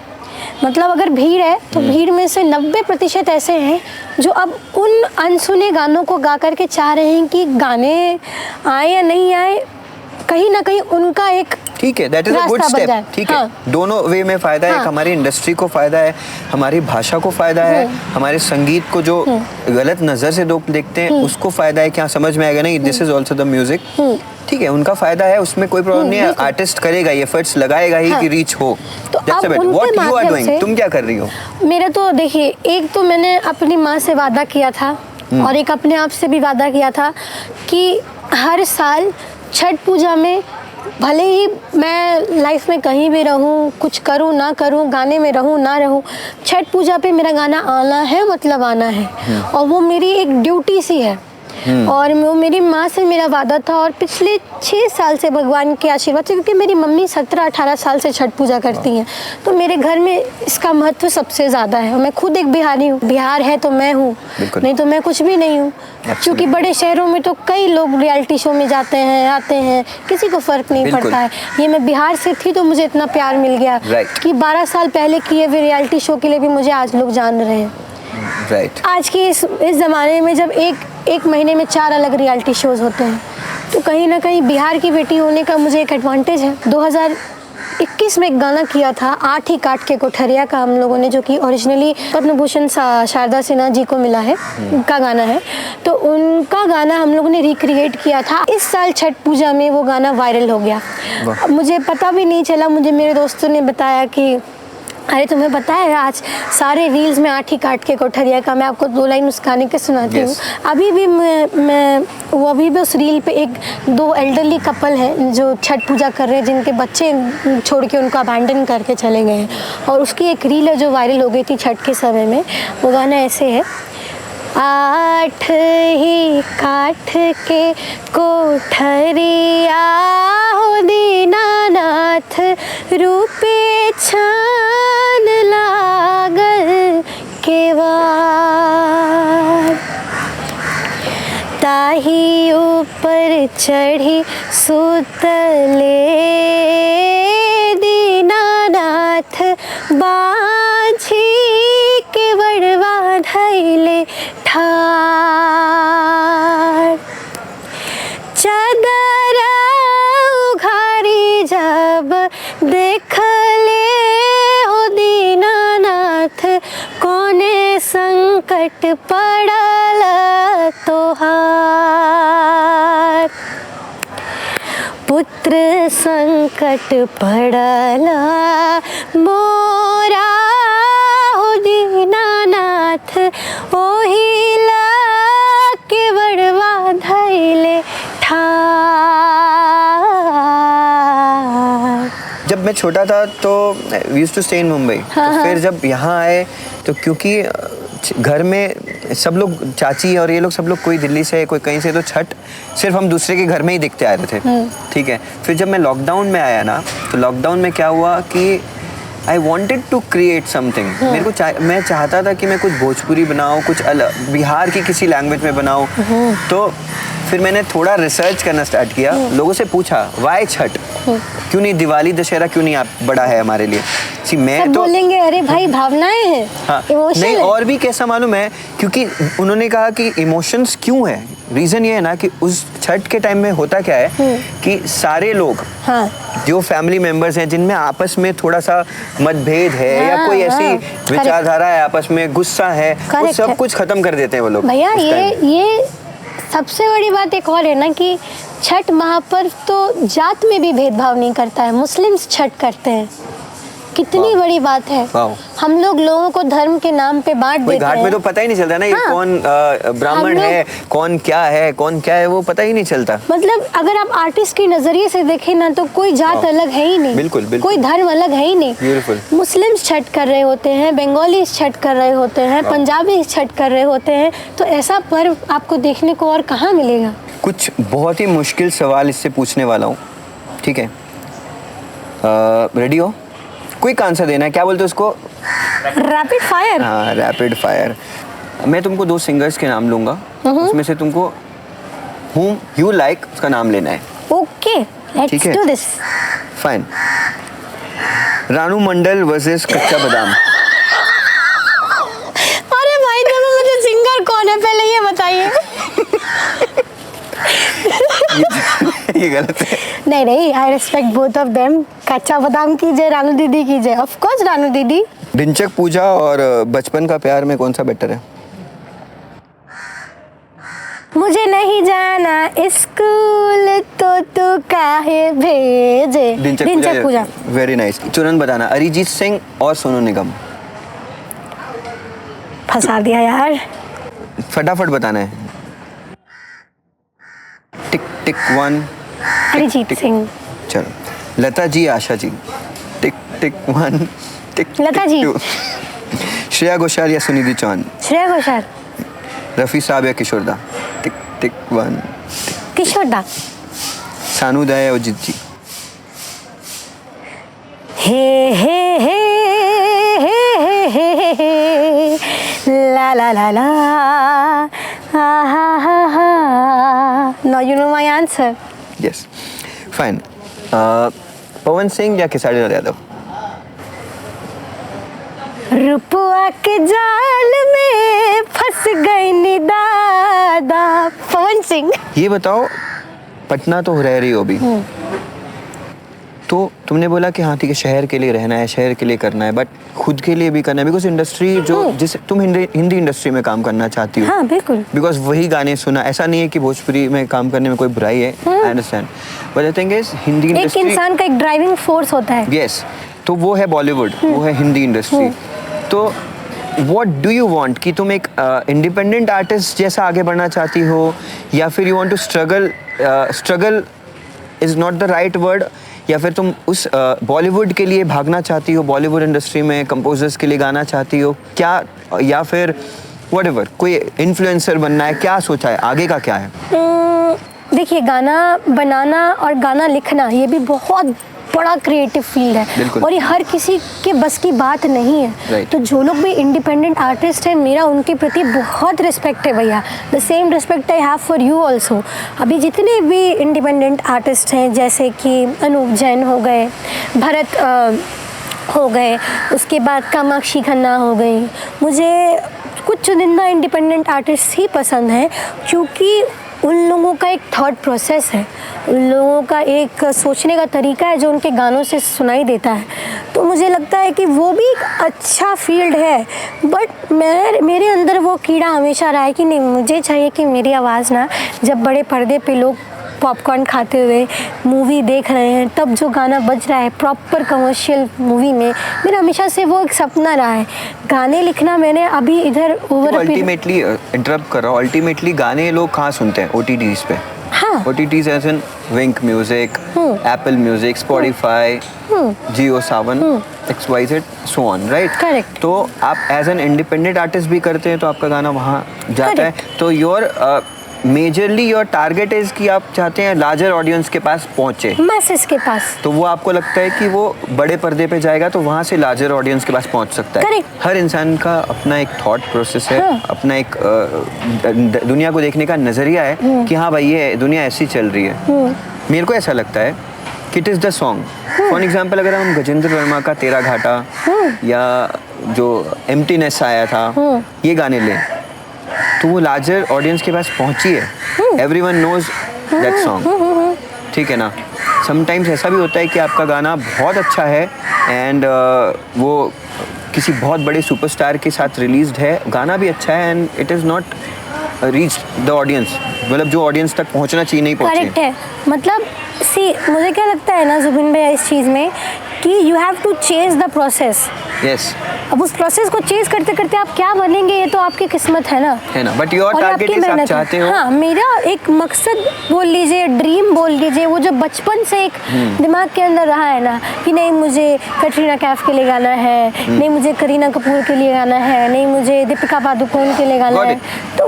मतलब अगर भीड़ है तो भीड़ में से 90% ऐसे हैं जो अब उन अनसुने गानों को गा करके चाह रहे हैं कि गाने आए या नहीं आए, कहीं ना कहीं उनका एक ठीक है, दैट इज अ गुड रास्ता बन स्टेप। जाए। ठीक हाँ। है, दोनों वे में फायदा है। हाँ। एक हमारी इंडस्ट्री को फायदा है, हमारी भाषा को फायदा है, हमारे संगीत को जो गलत नजर से लोग देखते हैं उसको फायदा है, क्या समझ में आएगा नहीं, this is also the music. ठीक है, उनका फायदा है, उसमें कोई प्रॉब्लम नहीं है। आर्टिस्ट करेगा, एफर्ट्स लगाएगा ही कि रीच हो। तो अब उनके व्हाट यू आर माध्यम डूइंग, से तुम क्या कर रही हो? मेरा तो देखिए, एक तो मैंने अपनी माँ से वादा किया था और एक अपने आप से भी वादा किया था कि हर साल छठ पूजा में, भले ही मैं लाइफ में कहीं भी रहूं, कुछ करूं ना करूं, गाने में रहूं ना रहूं, छठ पूजा पे मेरा गाना आना है, मतलब आना है। और वो मेरी एक ड्यूटी सी है। और वो मेरी माँ से मेरा वादा था, और पिछले 6 साल से भगवान के आशीर्वाद से, क्योंकि मेरी मम्मी 17-18 साल से छठ पूजा करती हैं, तो मेरे घर में इसका महत्व सबसे ज़्यादा है। और मैं खुद एक बिहारी हूँ, बिहार है तो मैं हूँ, नहीं तो मैं कुछ भी नहीं हूँ। क्योंकि बड़े शहरों में तो कई लोग रियलिटी शो में जाते हैं, आते हैं, किसी को फ़र्क नहीं पड़ता है। ये मैं बिहार से थी तो मुझे इतना प्यार मिल गया कि 12 साल पहले किए हुए रियलिटी शो के लिए भी मुझे आज लोग जान रहे हैं। राइट। आज के इस ज़माने में जब एक महीने में 4 अलग रियलिटी शोज़ होते हैं, तो कहीं ना कहीं बिहार की बेटी होने का मुझे एक एडवांटेज है। 2021 में एक गाना किया था, 8 ही काट के कोठरिया का, हम लोगों ने, जो कि ओरिजिनली पद्म भूषण शारदा सिन्हा जी को मिला है, उनका गाना है। तो उनका गाना हम लोगों ने रिक्रिएट किया था। इस साल छठ पूजा में वो गाना वायरल हो गया। मुझे पता भी नहीं चला, मुझे मेरे दोस्तों ने बताया कि अरे तुम्हें पता है आज सारे रील्स में 8 ही काट के कोठरिया का। मैं आपको 2 लाइन उस गाने के सुनाती हूँ। अभी भी अभी भी उस रील पे 2 एल्डरली कपल हैं जो छठ पूजा कर रहे हैं, जिनके बच्चे छोड़ के उनको अबैंडन करके चले गए हैं, और उसकी एक रील है जो वायरल हो गई थी छठ के समय में। वो गाना ऐसे है, 8 ही काठ के कोठरिया हो दीनानाथ, रूपे छान लागल केवार, ताही ऊपर चढ़ी सुतले दीनानाथ, बाझी के बड़वा धैले ठार, चादर उघारी जब देखले हो दीनानाथ, कोने संकट पड़ल तोहार, पुत्र संकट पड़ला मोरा हो दीनानाथ, ओहिला के बड़वा धैले ठार। जब मैं छोटा था तो we used to stay in Mumbai, तो फिर जब यहाँ आए तो क्योंकि घर में सब लोग, चाची और ये लोग सब लोग, कोई दिल्ली से कोई कहीं से, तो छठ सिर्फ हम दूसरे के घर में ही दिखते आ रहे थे, ठीक है। फिर जब मैं लॉकडाउन में आया ना, तो लॉकडाउन में क्या हुआ कि I wanted to create something. मेरे को मैं चाहता था कि मैं कुछ भोजपुरी बनाऊँ, कुछ अलग बिहार की किसी लैंग्वेज में बनाऊँ। तो फिर मैंने थोड़ा रिसर्च करना स्टार्ट किया, लोगों से पूछा वाई छठ, क्यों नहीं दिवाली दशहरा क्यों नहीं आप बड़ा है हमारे लिए। मैं सब तो बोलेंगे अरे भाई भावनाएं हैं, हाँ, इमोशन नहीं है। और भी कैसा मालूम है, क्योंकि उन्होंने कहा कि इमोशंस क्यों है। रीजन ये है ना कि उस छठ के टाइम में होता क्या है कि सारे लोग, हाँ, जो फैमिली मेंबर्स हैं जिनमें आपस में थोड़ा सा मतभेद है, या कोई ऐसी विचारधारा है, आपस में गुस्सा है, वो सब कुछ खत्म कर देते हैं वो लोग भैया। उस time। ये सबसे बड़ी बात एक और है ना कि छठ महापर्व तो जात में भी भेदभाव नहीं करता है। मुस्लिम्स छठ करते हैं, कितनी बड़ी बात है। हम लोगों को धर्म के नाम पे बांट देते हैं। घाट में तो पता ही नहीं चलता ना ये कौन ब्राह्मण है, कौन क्या है, वो पता ही नहीं चलता। मतलब अगर आप आर्टिस्ट के नजरिए से देखें ना, तो कोई जात अलग है ही नहीं, बिल्कुल, बिल्कुल। कोई धर्म अलग है ही नहीं। Beautiful। मुस्लिम्स छठ कर रहे होते हैं, बंगाली छठ कर रहे होते हैं, पंजाबी छठ कर रहे होते हैं, तो ऐसा पर्व आपको देखने को और कहाँ मिलेगा। कुछ बहुत ही मुश्किल सवाल इससे पूछने वाला हूँ, ठीक है। रेडी हो? क्विक आंसर देना है, क्या बोलते हैं उसको? Rapid fire. हाँ, रैपिड फायर। मैं तुमको 2 सिंगर्स के नाम लूंगा, उसमें से तुमको whom you like उसका नाम लेना है। Okay, let's do this. Fine. Ranu Mandal versus कच्चा बादाम। अरे भाई दोनों में से सिंगर कौन है पहले ये बताइए। ये गलत है। नहीं, I respect both of them. कच्चा बादाम की जय, रानू दीदी की जय। ऑफ कोर्स रानू दीदी। ढिंचक पूजा और बचपन का प्यार में कौन सा बेटर है? मुझे नहीं जाना स्कूल तो तू काहे भेजे। ढिंचक पूजा। Very nice. तुरंत बताना, अरिजीत सिंह और सोनू निगम। फंसा दिया यार। फटाफट बताना है। टिक टिक 1। अरिजीत सिंह। चलो। लता जी, आशा जी। टिक टिक 1 टिक लता जी। 2। श्रेया घोषाल या सुनिधि चौहान? श्रेया घोषाल। रफी साहब या किशोर दा? टिक टिक 1। किशोर दा। सानू दा या अजित जी? हे हे हे हे हे हे हे ला ला ला ला हा हा हा हा। Now you know my answer. Yes, fine. Pawan Singh या खेसारी लाल यादव? रुपवा के जाल में फंस गई नी दादा। पवन सिंह। ये बताओ, पटना तो रह रही हो अभी, तो तुमने बोला कि हाँ ठीक है शहर के लिए रहना है, शहर के लिए करना है, बट खुद के लिए भी करना है, बिकॉज इंडस्ट्री जो जिस तुम हिंदी इंडस्ट्री में काम करना चाहती हो। हाँ बिल्कुल। बिकॉज वही गाने सुना, ऐसा नहीं है कि भोजपुरी में काम करने में कोई बुराई है, I understand, but I think is Hindi industry, एक इंसान का एक ड्राइविंग फोर्स होता है। यस, तो वो है बॉलीवुड, वो है हिंदी इंडस्ट्री। तो व्हाट डू यू वांट, कि तुम एक इंडिपेंडेंट आर्टिस्ट जैसा आगे बढ़ना चाहती हो, या फिर you want to struggle is not the right word, या फिर तुम उस बॉलीवुड के लिए भागना चाहती हो, बॉलीवुड इंडस्ट्री में कंपोजर्स के लिए गाना चाहती हो क्या, या फिर व्हाटएवर कोई इन्फ्लुएंसर बनना है, क्या सोचा है, आगे का क्या है? देखिए, गाना बनाना और गाना लिखना ये भी बहुत बड़ा क्रिएटिव फील्ड है, और ये हर किसी के बस की बात नहीं है। तो जो लोग भी इंडिपेंडेंट आर्टिस्ट हैं, मेरा उनके प्रति बहुत रिस्पेक्ट है भैया। The same respect I have for you also. अभी जितने भी इंडिपेंडेंट आर्टिस्ट हैं, जैसे कि अनूप जैन हो गए, भरत हो गए, उसके बाद कामाक्षी खन्ना हो गई, मुझे कुछ चुनिंदा इंडिपेंडेंट आर्टिस्ट ही पसंद हैं, क्योंकि उन लोगों का एक थॉट प्रोसेस है, उन लोगों का एक सोचने का तरीका है जो उनके गानों से सुनाई देता है। तो मुझे लगता है कि वो भी एक अच्छा फील्ड है, बट मेरे अंदर वो कीड़ा हमेशा रहा है कि नहीं, मुझे चाहिए कि मेरी आवाज़ ना, जब बड़े पर्दे पे लोग पॉपकॉर्न खाते हुए मूवी देख रहे हैं, तब जो गाना बज रहा है प्रॉपर कमर्शियल मूवी में, मेरा हमेशा से वो एक सपना रहा है। गाने लिखना मैंने अभी इधर ओवर अल्टीमेटली इंटरप्ट कर रहा हूँ, अल्टीमेटली गाने लोग कहाँ सुनते हैं? OTTs पे। हाँ। OTTs as in Wink music, Apple music, Spotify, Jio Saavn, XYZ, so on, right? Correct. तो आप एज एन इंडिपेंडेंट आर्टिस्ट भी करते हैं तो आपका गाना वहाँ जाता है। तो your majorly your target is कि आप चाहते हैं लार्जर ऑडियंस के पास पहुँचे, मैसेज के पास। तो वो आपको लगता है कि वो बड़े पर्दे पे जाएगा तो वहाँ से लार्जर ऑडियंस के पास पहुँच सकता है। Correct. हर इंसान का अपना एक थॉट प्रोसेस है, हाँ. अपना एक दुनिया को देखने का नज़रिया है कि हाँ भाई ये दुनिया ऐसी चल रही है। मेरे को ऐसा लगता है कि it is the song. For example अगर हम गजेंद्र वर्मा का तेरा घाटा या जो एम्प्टीनेस आया था, ये गाने लें तो वो लार्जर ऑडियंस के पास पहुंची है। एवरीवन नोज दैट सॉन्ग, ठीक है ना? समटाइम्स ऐसा भी होता है कि आपका गाना बहुत अच्छा है एंड वो किसी बहुत बड़े सुपरस्टार के साथ रिलीज्ड है, गाना भी अच्छा है and it is not reach the audience, मतलब जो ऑडियंस तक पहुंचना चाहिए नहीं पहुंचे। करेक्ट है। मतलब सी मुझे क्या लगता है ना जुबिन भैया इस चीज़ में कि you have to chase the process. Yes, अब उस प्रोसेस को चेज करते करते आप क्या बनेंगे ये तो आपकी किस्मत है ना, बट योर और टारगेट आपकी इज आप मेहनत है। चाहते हो। हाँ, मेरा एक मकसद बोल लीजिए, ड्रीम बोल लीजिए, वो जो बचपन से एक दिमाग के अंदर रहा है ना कि नहीं मुझे कटरीना कैफ के लिए गाना है, नहीं मुझे करीना कपूर के लिए गाना है, नहीं मुझे दीपिका पादुकोण के लिए गाना Got है। तो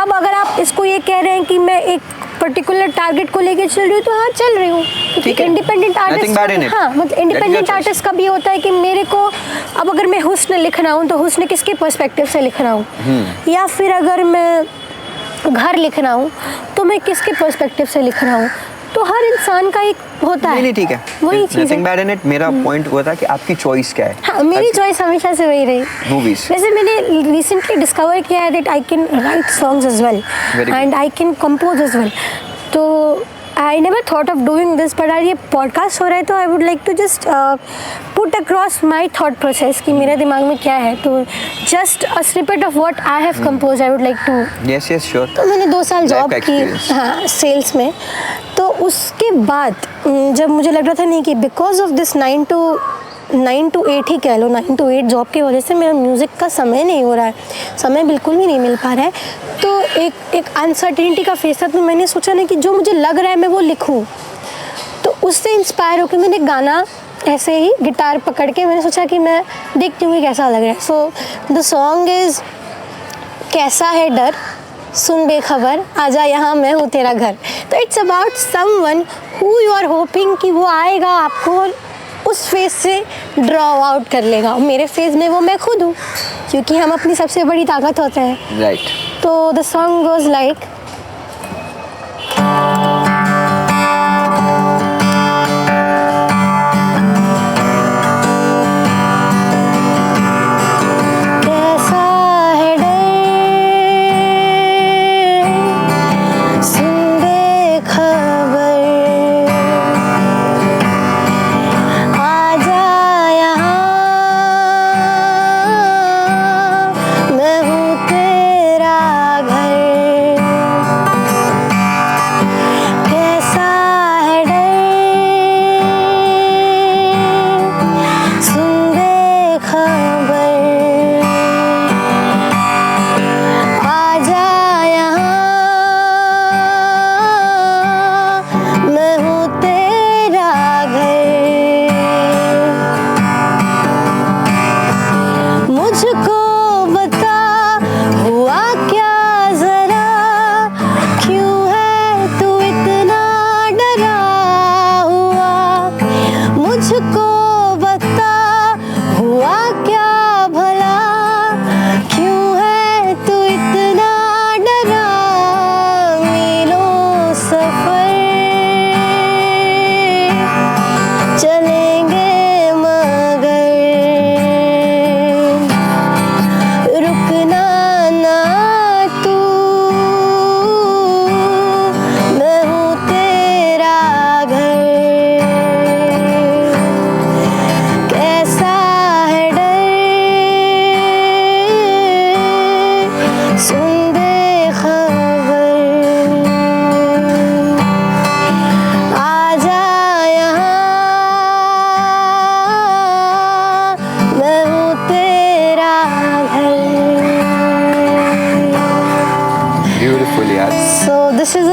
अब अगर आप इसको ये कह रहे हैं कि मैं एक पर्टिकुलर टारगेट को लेके चल रही हूँ तो हाँ चल रही हूँ, ठीक क्योंकि है। Independent Nothing bad in artist, it. हाँ मतलब That is your independent choice. Artist का भी होता है कि मेरे को अब अगर मैं हुस्न लिख रहा हूँ तो हुस्न किसके पर्सपेक्टिव से लिख रहा हूँ, या फिर अगर मैं घर लिख रहा हूँ तो मैं किसके पर्सपेक्टिव से लिख रहा हूँ। तो हर इंसान का एक होता है। नहीं ठीक है, वही चीज़ नथिंग है। Bad in it. मेरा पॉइंट हुआ था कि आपकी चॉइस क्या है। हाँ, मेरी चॉइस हमेशा से वही रही। मूवीज, वैसे मैंने रिसेंटली डिस्कवर किया है that I can write songs as well Very good. And I can compose as well. तो I never thought of doing this, but ये पॉडकास्ट हो रहा है तो I would like to just put across my thought process कि मेरे दिमाग में क्या है। तो just a snippet of what I have compose I would like to. Yes yes sure. तो मैंने 2 साल Life जॉब का की, experience. हाँ, सेल्स में। तो उसके बाद जब मुझे लग रहा था नहीं कि बिकॉज ऑफ दिस 9 to 8 ही कह लो, 9 to 8 जॉब की वजह से मेरा म्यूज़िक का समय नहीं हो रहा है, समय बिल्कुल भी नहीं मिल पा रहा है। तो एक अनसर्टेनिटी का फेस था, तो मैंने सोचा ना कि जो मुझे लग रहा है मैं वो लिखूं। तो उससे इंस्पायर होकर मैंने गाना ऐसे ही गिटार पकड़ के मैंने सोचा कि मैं देखती हूँ कैसा लग रहा है। सो द सॉन्ग इज़ कैसा है डर सुन बेखबर आजा यहाँ मैं हूँ तेरा घर। तो it's about someone who you are hoping कि वो आएगा आपको और उस फेज से ड्रॉ आउट कर लेगा। मेरे फेज में वो मैं खुद हूँ, क्योंकि हम अपनी सबसे बड़ी ताकत होते हैं। राइट। तो the song goes like,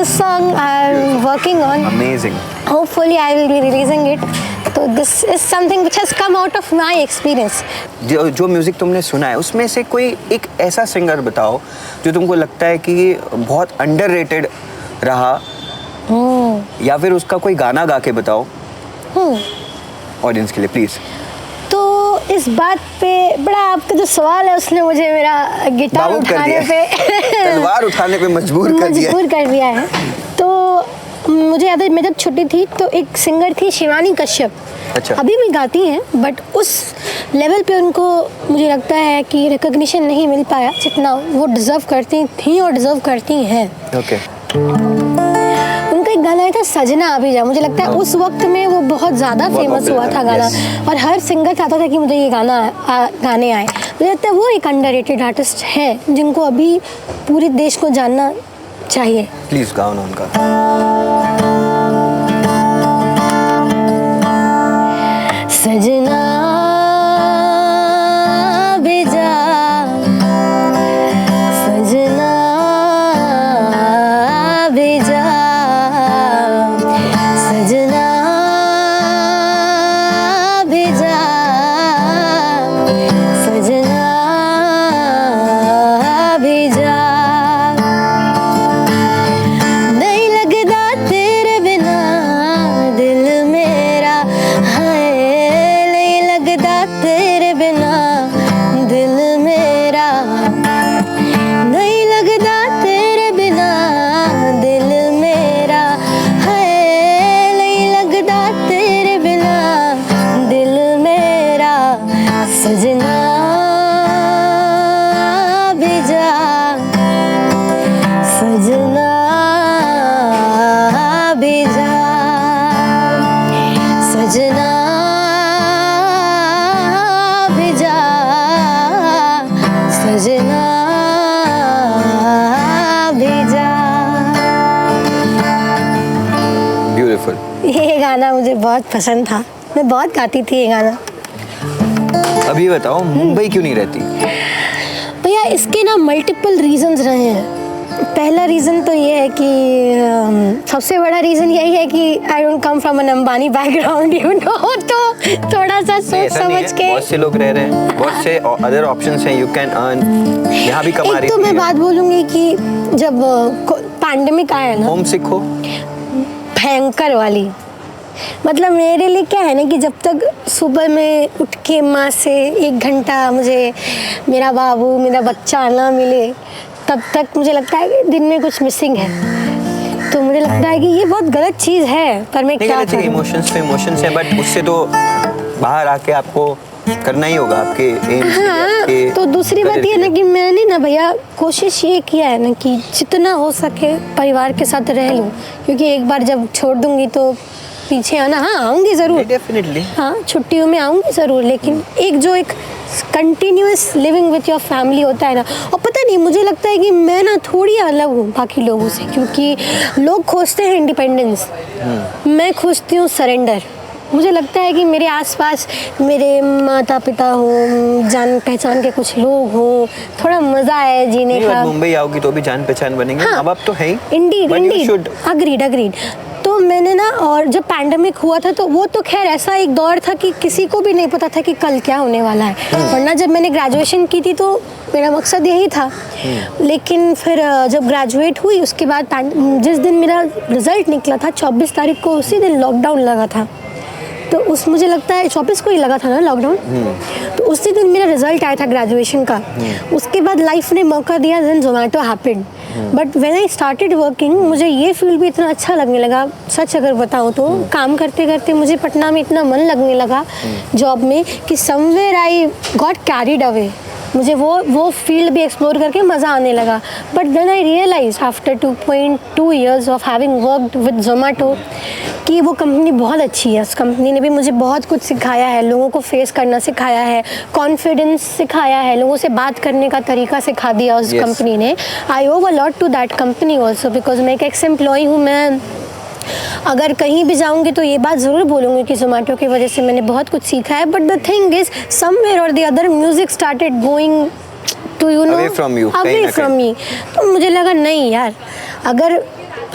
this song I'm working on. Amazing. Hopefully I will be releasing it. So this is something which has come out of my experience. जो म्यूजिक तुमने सुना है उसमें से कोई एक ऐसा सिंगर बताओ जो तुमको लगता है कि बहुत अंडररेटेड रहा, या फिर उसका कोई गाना गा के बताओ ऑडियंस के लिए प्लीज। तो इस बात पे बड़ा आपका जो सवाल है उसने मुझे मेरा गिटार उठाने पे तलवार उठाने पे मजबूर कर दिया है। तो मुझे याद है मैं जब छोटी थी तो एक सिंगर थी शिवानी कश्यप। अच्छा। अभी भी गाती हैं बट उस लेवल पे उनको मुझे लगता है कि रिकॉग्निशन नहीं मिल पाया जितना वो डिजर्व करती थी और डिजर्व करती हैं। ओके। उनका एक गाना आया था सजना अभी जा, मुझे लगता है उस वक्त में वो बहुत ज़्यादा फेमस हुआ था गाना। और हर सिंगर चाहता था कि मुझे ये गाने आए। मुझे लगता है वो एक अंडररेटेड आर्टिस्ट है जिनको अभी पूरे देश को जानना चाहिए। प्लीज गाओ ना उनका। सजना भेजा, सजना भेजा, सजना भेजा, सजना भेजा। नहीं लगता तेरे बिना दिल मेरा है, नहीं लगता तेरे बिना दिल मेरा, नहीं लगता तेरे बिना दिल मेरा है, नहीं लगता तेरे बिना दिल मेरा। सजना भेजा, सजना भेजा, सजना भेजा, सजना भेजा। ब्यूटीफुल। ये गाना मुझे बहुत पसंद था, मैं बहुत गाती थी ये गाना। अभी बताओ मुंबई क्यों नहीं रहती? भैया इसके ना मल्टीपल रीजंस रहे हैं। पहला रीज़न तो ये है कि सबसे बड़ा रीज़न यही है कि I don't come from an Ambani background, you know, तो थोड़ा सा सोच समझ के। बहुत से लोग रह रहे हैं, बहुत से अदर ऑप्शंस हैं, यू कैन अर्न, यहाँ भी कमा रही है। तो मैं बात बोलूँगी कि जब पैंडेमिक आया ना, होम सिक हो भयंकर वाली, मतलब मेरे लिए क्या है ना कि जब तक सुबह में उठ के माँ से 1 घंटा मुझे मेरा बाबू मेरा बच्चा ना मिले तब तक मुझे लगता है कि दिन में कुछ मिसिंग है। तो मुझे लगता है कि ये बहुत गलत चीज़ है, पर मैं क्या करूं। इमोशंस तो इमोशंस है, बट उससे तो बाहर आके आपको करना ही होगा आपके एम्स। हाँ, तो दूसरी बात ये ना कि मैंने ना भैया कोशिश ये किया है ना कि जितना हो सके परिवार के साथ रह लूँ, क्योंकि एक बार जब छोड़ दूंगी तो पीछे आना, हाँ आऊँगी ज़रूर, डेफिनेटली, हाँ छुट्टियों में आऊँगी ज़रूर, लेकिन एक continuous living with your family होता है ना। और पता नहीं मुझे लगता है कि मैं ना थोड़ी अलग हूँ बाकी लोगों से, क्योंकि लोग खोजते हैं इंडिपेंडेंस, मैं खोजती हूँ सरेंडर। मुझे लगता है कि मेरे आसपास मेरे माता पिता हों, जान पहचान के कुछ लोग हों, थोड़ा मज़ा है जीने का। मुंबई आओगी तो भी जान पहचान बनेंगे, हाँ, अब आप तो है ही। Indeed, agreed. तो मैंने ना, और जब पैंडेमिक हुआ था तो वो तो खैर ऐसा एक दौर था कि किसी को भी नहीं पता था कि कल क्या होने वाला है, वरना जब मैंने ग्रेजुएशन की थी तो मेरा मकसद यही था। लेकिन फिर जब ग्रेजुएट हुई उसके बाद जिस दिन मेरा रिजल्ट निकला था 24 तारीख को, उसी दिन लॉकडाउन लगा था। तो उस मुझे लगता है 24 को ही लगा था ना लॉकडाउन, तो उसी दिन मेरा रिजल्ट आया था ग्रेजुएशन का। उसके बाद लाइफ ने मौका दिया, then Zomato happened. But when I started working मुझे ये फील्ड भी इतना अच्छा लगने लगा, सच अगर बताऊँ तो काम करते करते मुझे पटना में इतना मन लगने लगा जॉब में कि somewhere I got carried away. मुझे वो फील्ड भी एक्सप्लोर करके मज़ा आने लगा। But then I realise after 2.2 years of having worked with Zomato कि वो कंपनी बहुत अच्छी है। उस कंपनी ने भी मुझे बहुत कुछ सिखाया है, लोगों को फेस करना सिखाया है, कॉन्फिडेंस सिखाया है, लोगों से बात करने का तरीका सिखा दिया उस कंपनी ने। I owe a lot to that company also, because मैं एक एक्स एम्प्लॉय हूँ। मैं अगर कहीं भी जाऊंगी तो ये बात ज़रूर बोलूँगी कि ज़ोमैटो की वजह से मैंने बहुत कुछ सीखा है। But the thing is somewhere और the other music started going to you know away from you, away from me। तो मुझे लगा नहीं यार, अगर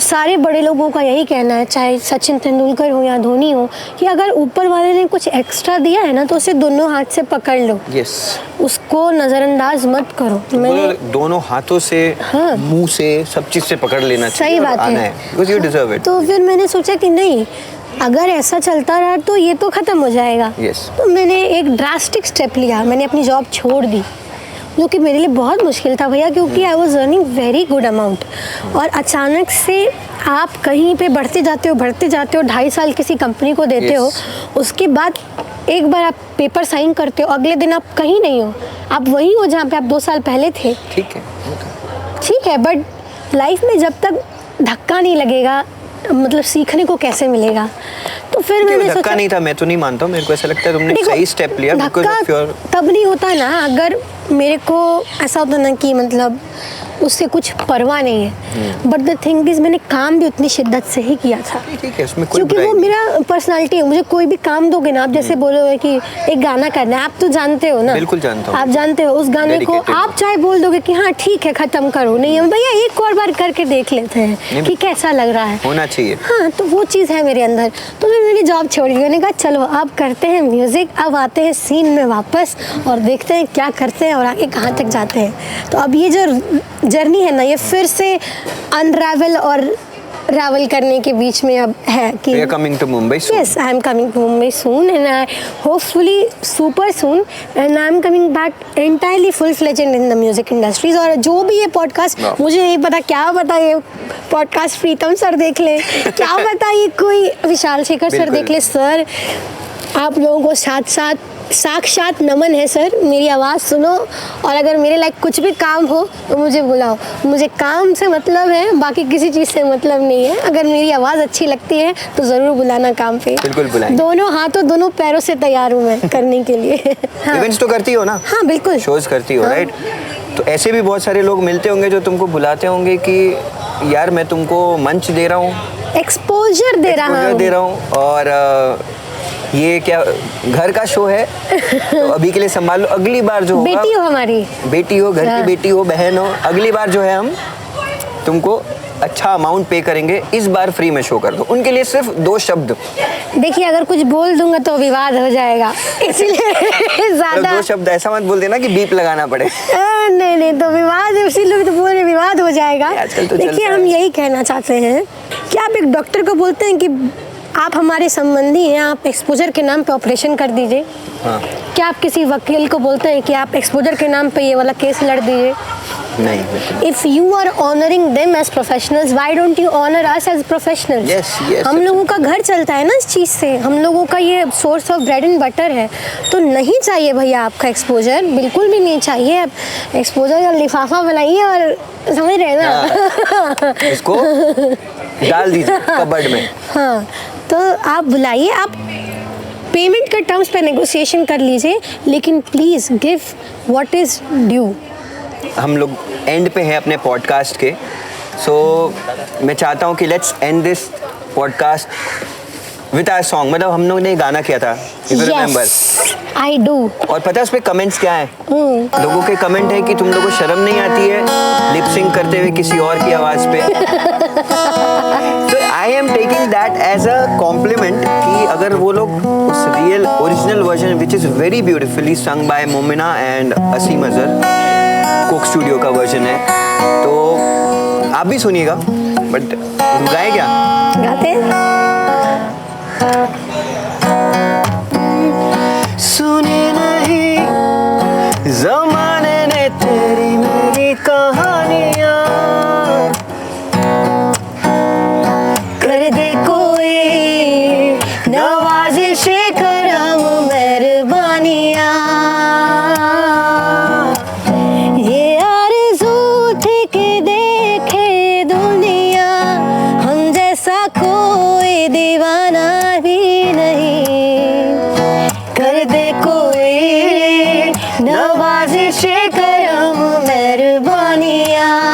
सारे बड़े लोगों का यही कहना है, चाहे सचिन तेंदुलकर हो या धोनी हो, कि अगर ऊपर वाले ने कुछ एक्स्ट्रा दिया है ना तो उसे दोनों हाथ से पकड़ लो, यस, उसको नज़रअंदाज मत करो। मैंने दोनों हाथों से, हाँ, मुंह से, सब चीज से पकड़ लेना चाहिए। सही बात है, बिकॉज़ यू डिजर्व इट। तो फिर मैंने सोचा कि नहीं, अगर ऐसा चलता रहा तो ये तो ख़त्म हो जाएगा। Yes. तो मैंने एक ड्रास्टिक स्टेप लिया, मैंने अपनी जॉब छोड़ दी, जो कि मेरे लिए बहुत मुश्किल था भैया, क्योंकि I was earning very good amount. और अचानक से आप कहीं पे बढ़ते जाते हो 2.5 साल किसी कंपनी को देते Yes. हो, उसके बाद एक बार आप पेपर साइन करते हो, अगले दिन आप कहीं नहीं हो, आप वहीं हो जहाँ पे आप 2 साल पहले थे। ठीक है, बट लाइफ में जब तक धक्का नहीं लगेगा, मतलब सीखने को कैसे मिलेगा? तो फिर मैंने धक्का सोचा, नहीं था, मैं तो नहीं मानता हूँ, मेरे को ऐसा लगता है तुमने सही स्टेप लिया। धक्का तब नहीं होता ना अगर मेरे को ऐसा होता ना कि मतलब उससे कुछ परवाह नहीं है, बट द थिंग इज मैंने काम भी उतनी शिद्दत से ही किया था, ठीक है, उसमें कोई क्योंकि वो मेरा पर्सनालिटी है। मुझे कोई भी काम दोगे ना, आप जैसे बोलोगे कि एक गाना करना है, आप तो जानते हो ना, बिल्कुल जानता हूँ, आप जानते हो उस गाने को, आप चाहे बोल दोगे कि हाँ ठीक है खत्म करो, नहीं हम भैया एक और बार करके देख लेते हैं कि कैसा लग रहा है, होना चाहिए। हाँ, तो वो चीज़ है मेरे अंदर। तो फिर मैंने जॉब छोड़ दी, मैंने कहा चलो अब करते हैं म्यूज़िक, अब आते हैं सीन में वापस और देखते हैं क्या करते हैं और आगे कहाँ तक जाते हैं। तो अब ये जो जर्नी है ना, ये फिर से अनरावल और रावल करने के बीच में अब है कि You are coming to Mumbai soon. Yes, I am coming to Mumbai soon and I hopefully super soon and I am coming back entirely full-fledged in the music industries। और जो भी ये पॉडकास्ट, मुझे नहीं पता, क्या पता ये पॉडकास्ट प्रीतम सर देख ले, क्या पता ये कोई विशाल शेखर सर देख ले। सर आप लोगों को साथ साथ साक्षात नमन है सर, मेरी आवाज़ सुनो और अगर मेरे लायक कुछ भी काम हो तो मुझे बुलाओ। मुझे काम से मतलब है, बाकी किसी चीज़ से मतलब नहीं है। अगर मेरी आवाज़ अच्छी लगती है तो ज़रूर बुलाना काम पे, बिल्कुल बुलाएंगे। दोनों हाथों दोनों पैरों से तैयार हूँ मैं करने के लिए। हाँ। इवेंट्स तो करती हो ना? हाँ बिल्कुल, शोज करती हो, राइट? तो ऐसे भी बहुत सारे लोग मिलते होंगे जो तुमको बुलाते होंगे कि यार मैं तुमको मंच दे रहा हूँ, एक्सपोजर दे रहा हूँ और ये क्या घर का शो है तो अभी के लिए संभाल लो, अगली बार जो होगा, बेटी हो हमारी, बेटी हो, घर की बेटी हो, बहन हो, अगली बार जो है हम तुमको अच्छा अमाउंट पे करेंगे, इस बार फ्री में शो कर दो। उनके लिए सिर्फ 2 शब्द। देखिए अगर कुछ बोल दूंगा तो विवाद हो जाएगा, इसलिए ज्यादा 2 शब्द ऐसा मत बोल देना कि बीप लगाना पड़े। नहीं तो विवाद, इसीलिए तो पूरे विवाद हो जाएगा। तो देखिए हम यही कहना चाहते हैं कि आप एक डॉक्टर को बोलते हैं कि आप हमारे संबंधी हैं, आप एक्सपोजर के नाम पे ऑपरेशन कर दीजिए। हाँ। क्या आप किसी वकील को बोलते हैं कि आप एक्सपोजर के नाम पे ये वाला केस लड़ दीजिए? नहीं। If you are honoring them as professionals, why don't you honor us as professionals? Yes, हम लोगों का घर चलता है ना इस चीज़ से, हम लोगों का ये source of bread and butter है। तो नहीं चाहिए भैया आपका एक्सपोजर, बिल्कुल भी नहीं चाहिए। आप एक्सपोजर का लिफाफा बनाइए और समझ रहे हैं ना, इसको डाल दीजिए कबर्ड में। हाँ, तो आप बुलाइए, आप पेमेंट के टर्म्स पे नेगोशिएशन कर लीजिए, लेकिन please give what is due. हम लोग एंड पे हैं अपने पॉडकास्ट के, सो मैं चाहता हूँ कि let's end this podcast with our song. मतलब हम लोग ने गाना किया था, if you remember. I do. और पता है उस पे कमेंट्स क्या है? लोगों के कमेंट है कि तुम लोगों को शर्म नहीं आती है लिप सिंक करते हुए किसी और की आवाज़ पे। तो I am taking that as a compliment कि अगर वो लोग उस real original version which is very beautifully sung by Momina and Asim Azhar, Coke Studio का वर्जन है, तो आप भी सुनिएगा। बट गाए क्या? गाते सुनी नहीं जमाने ने तेरी मेरी कहानियाँ, कर दे कोई नवाज़िशे करम मेहरबानियाँ, ये आरज़ू थी कि देखे दुनिया हम जैसा कोई दीवाना भी नहीं, कर दे कोई नवाज़िशे करम मेहरबानियाँ।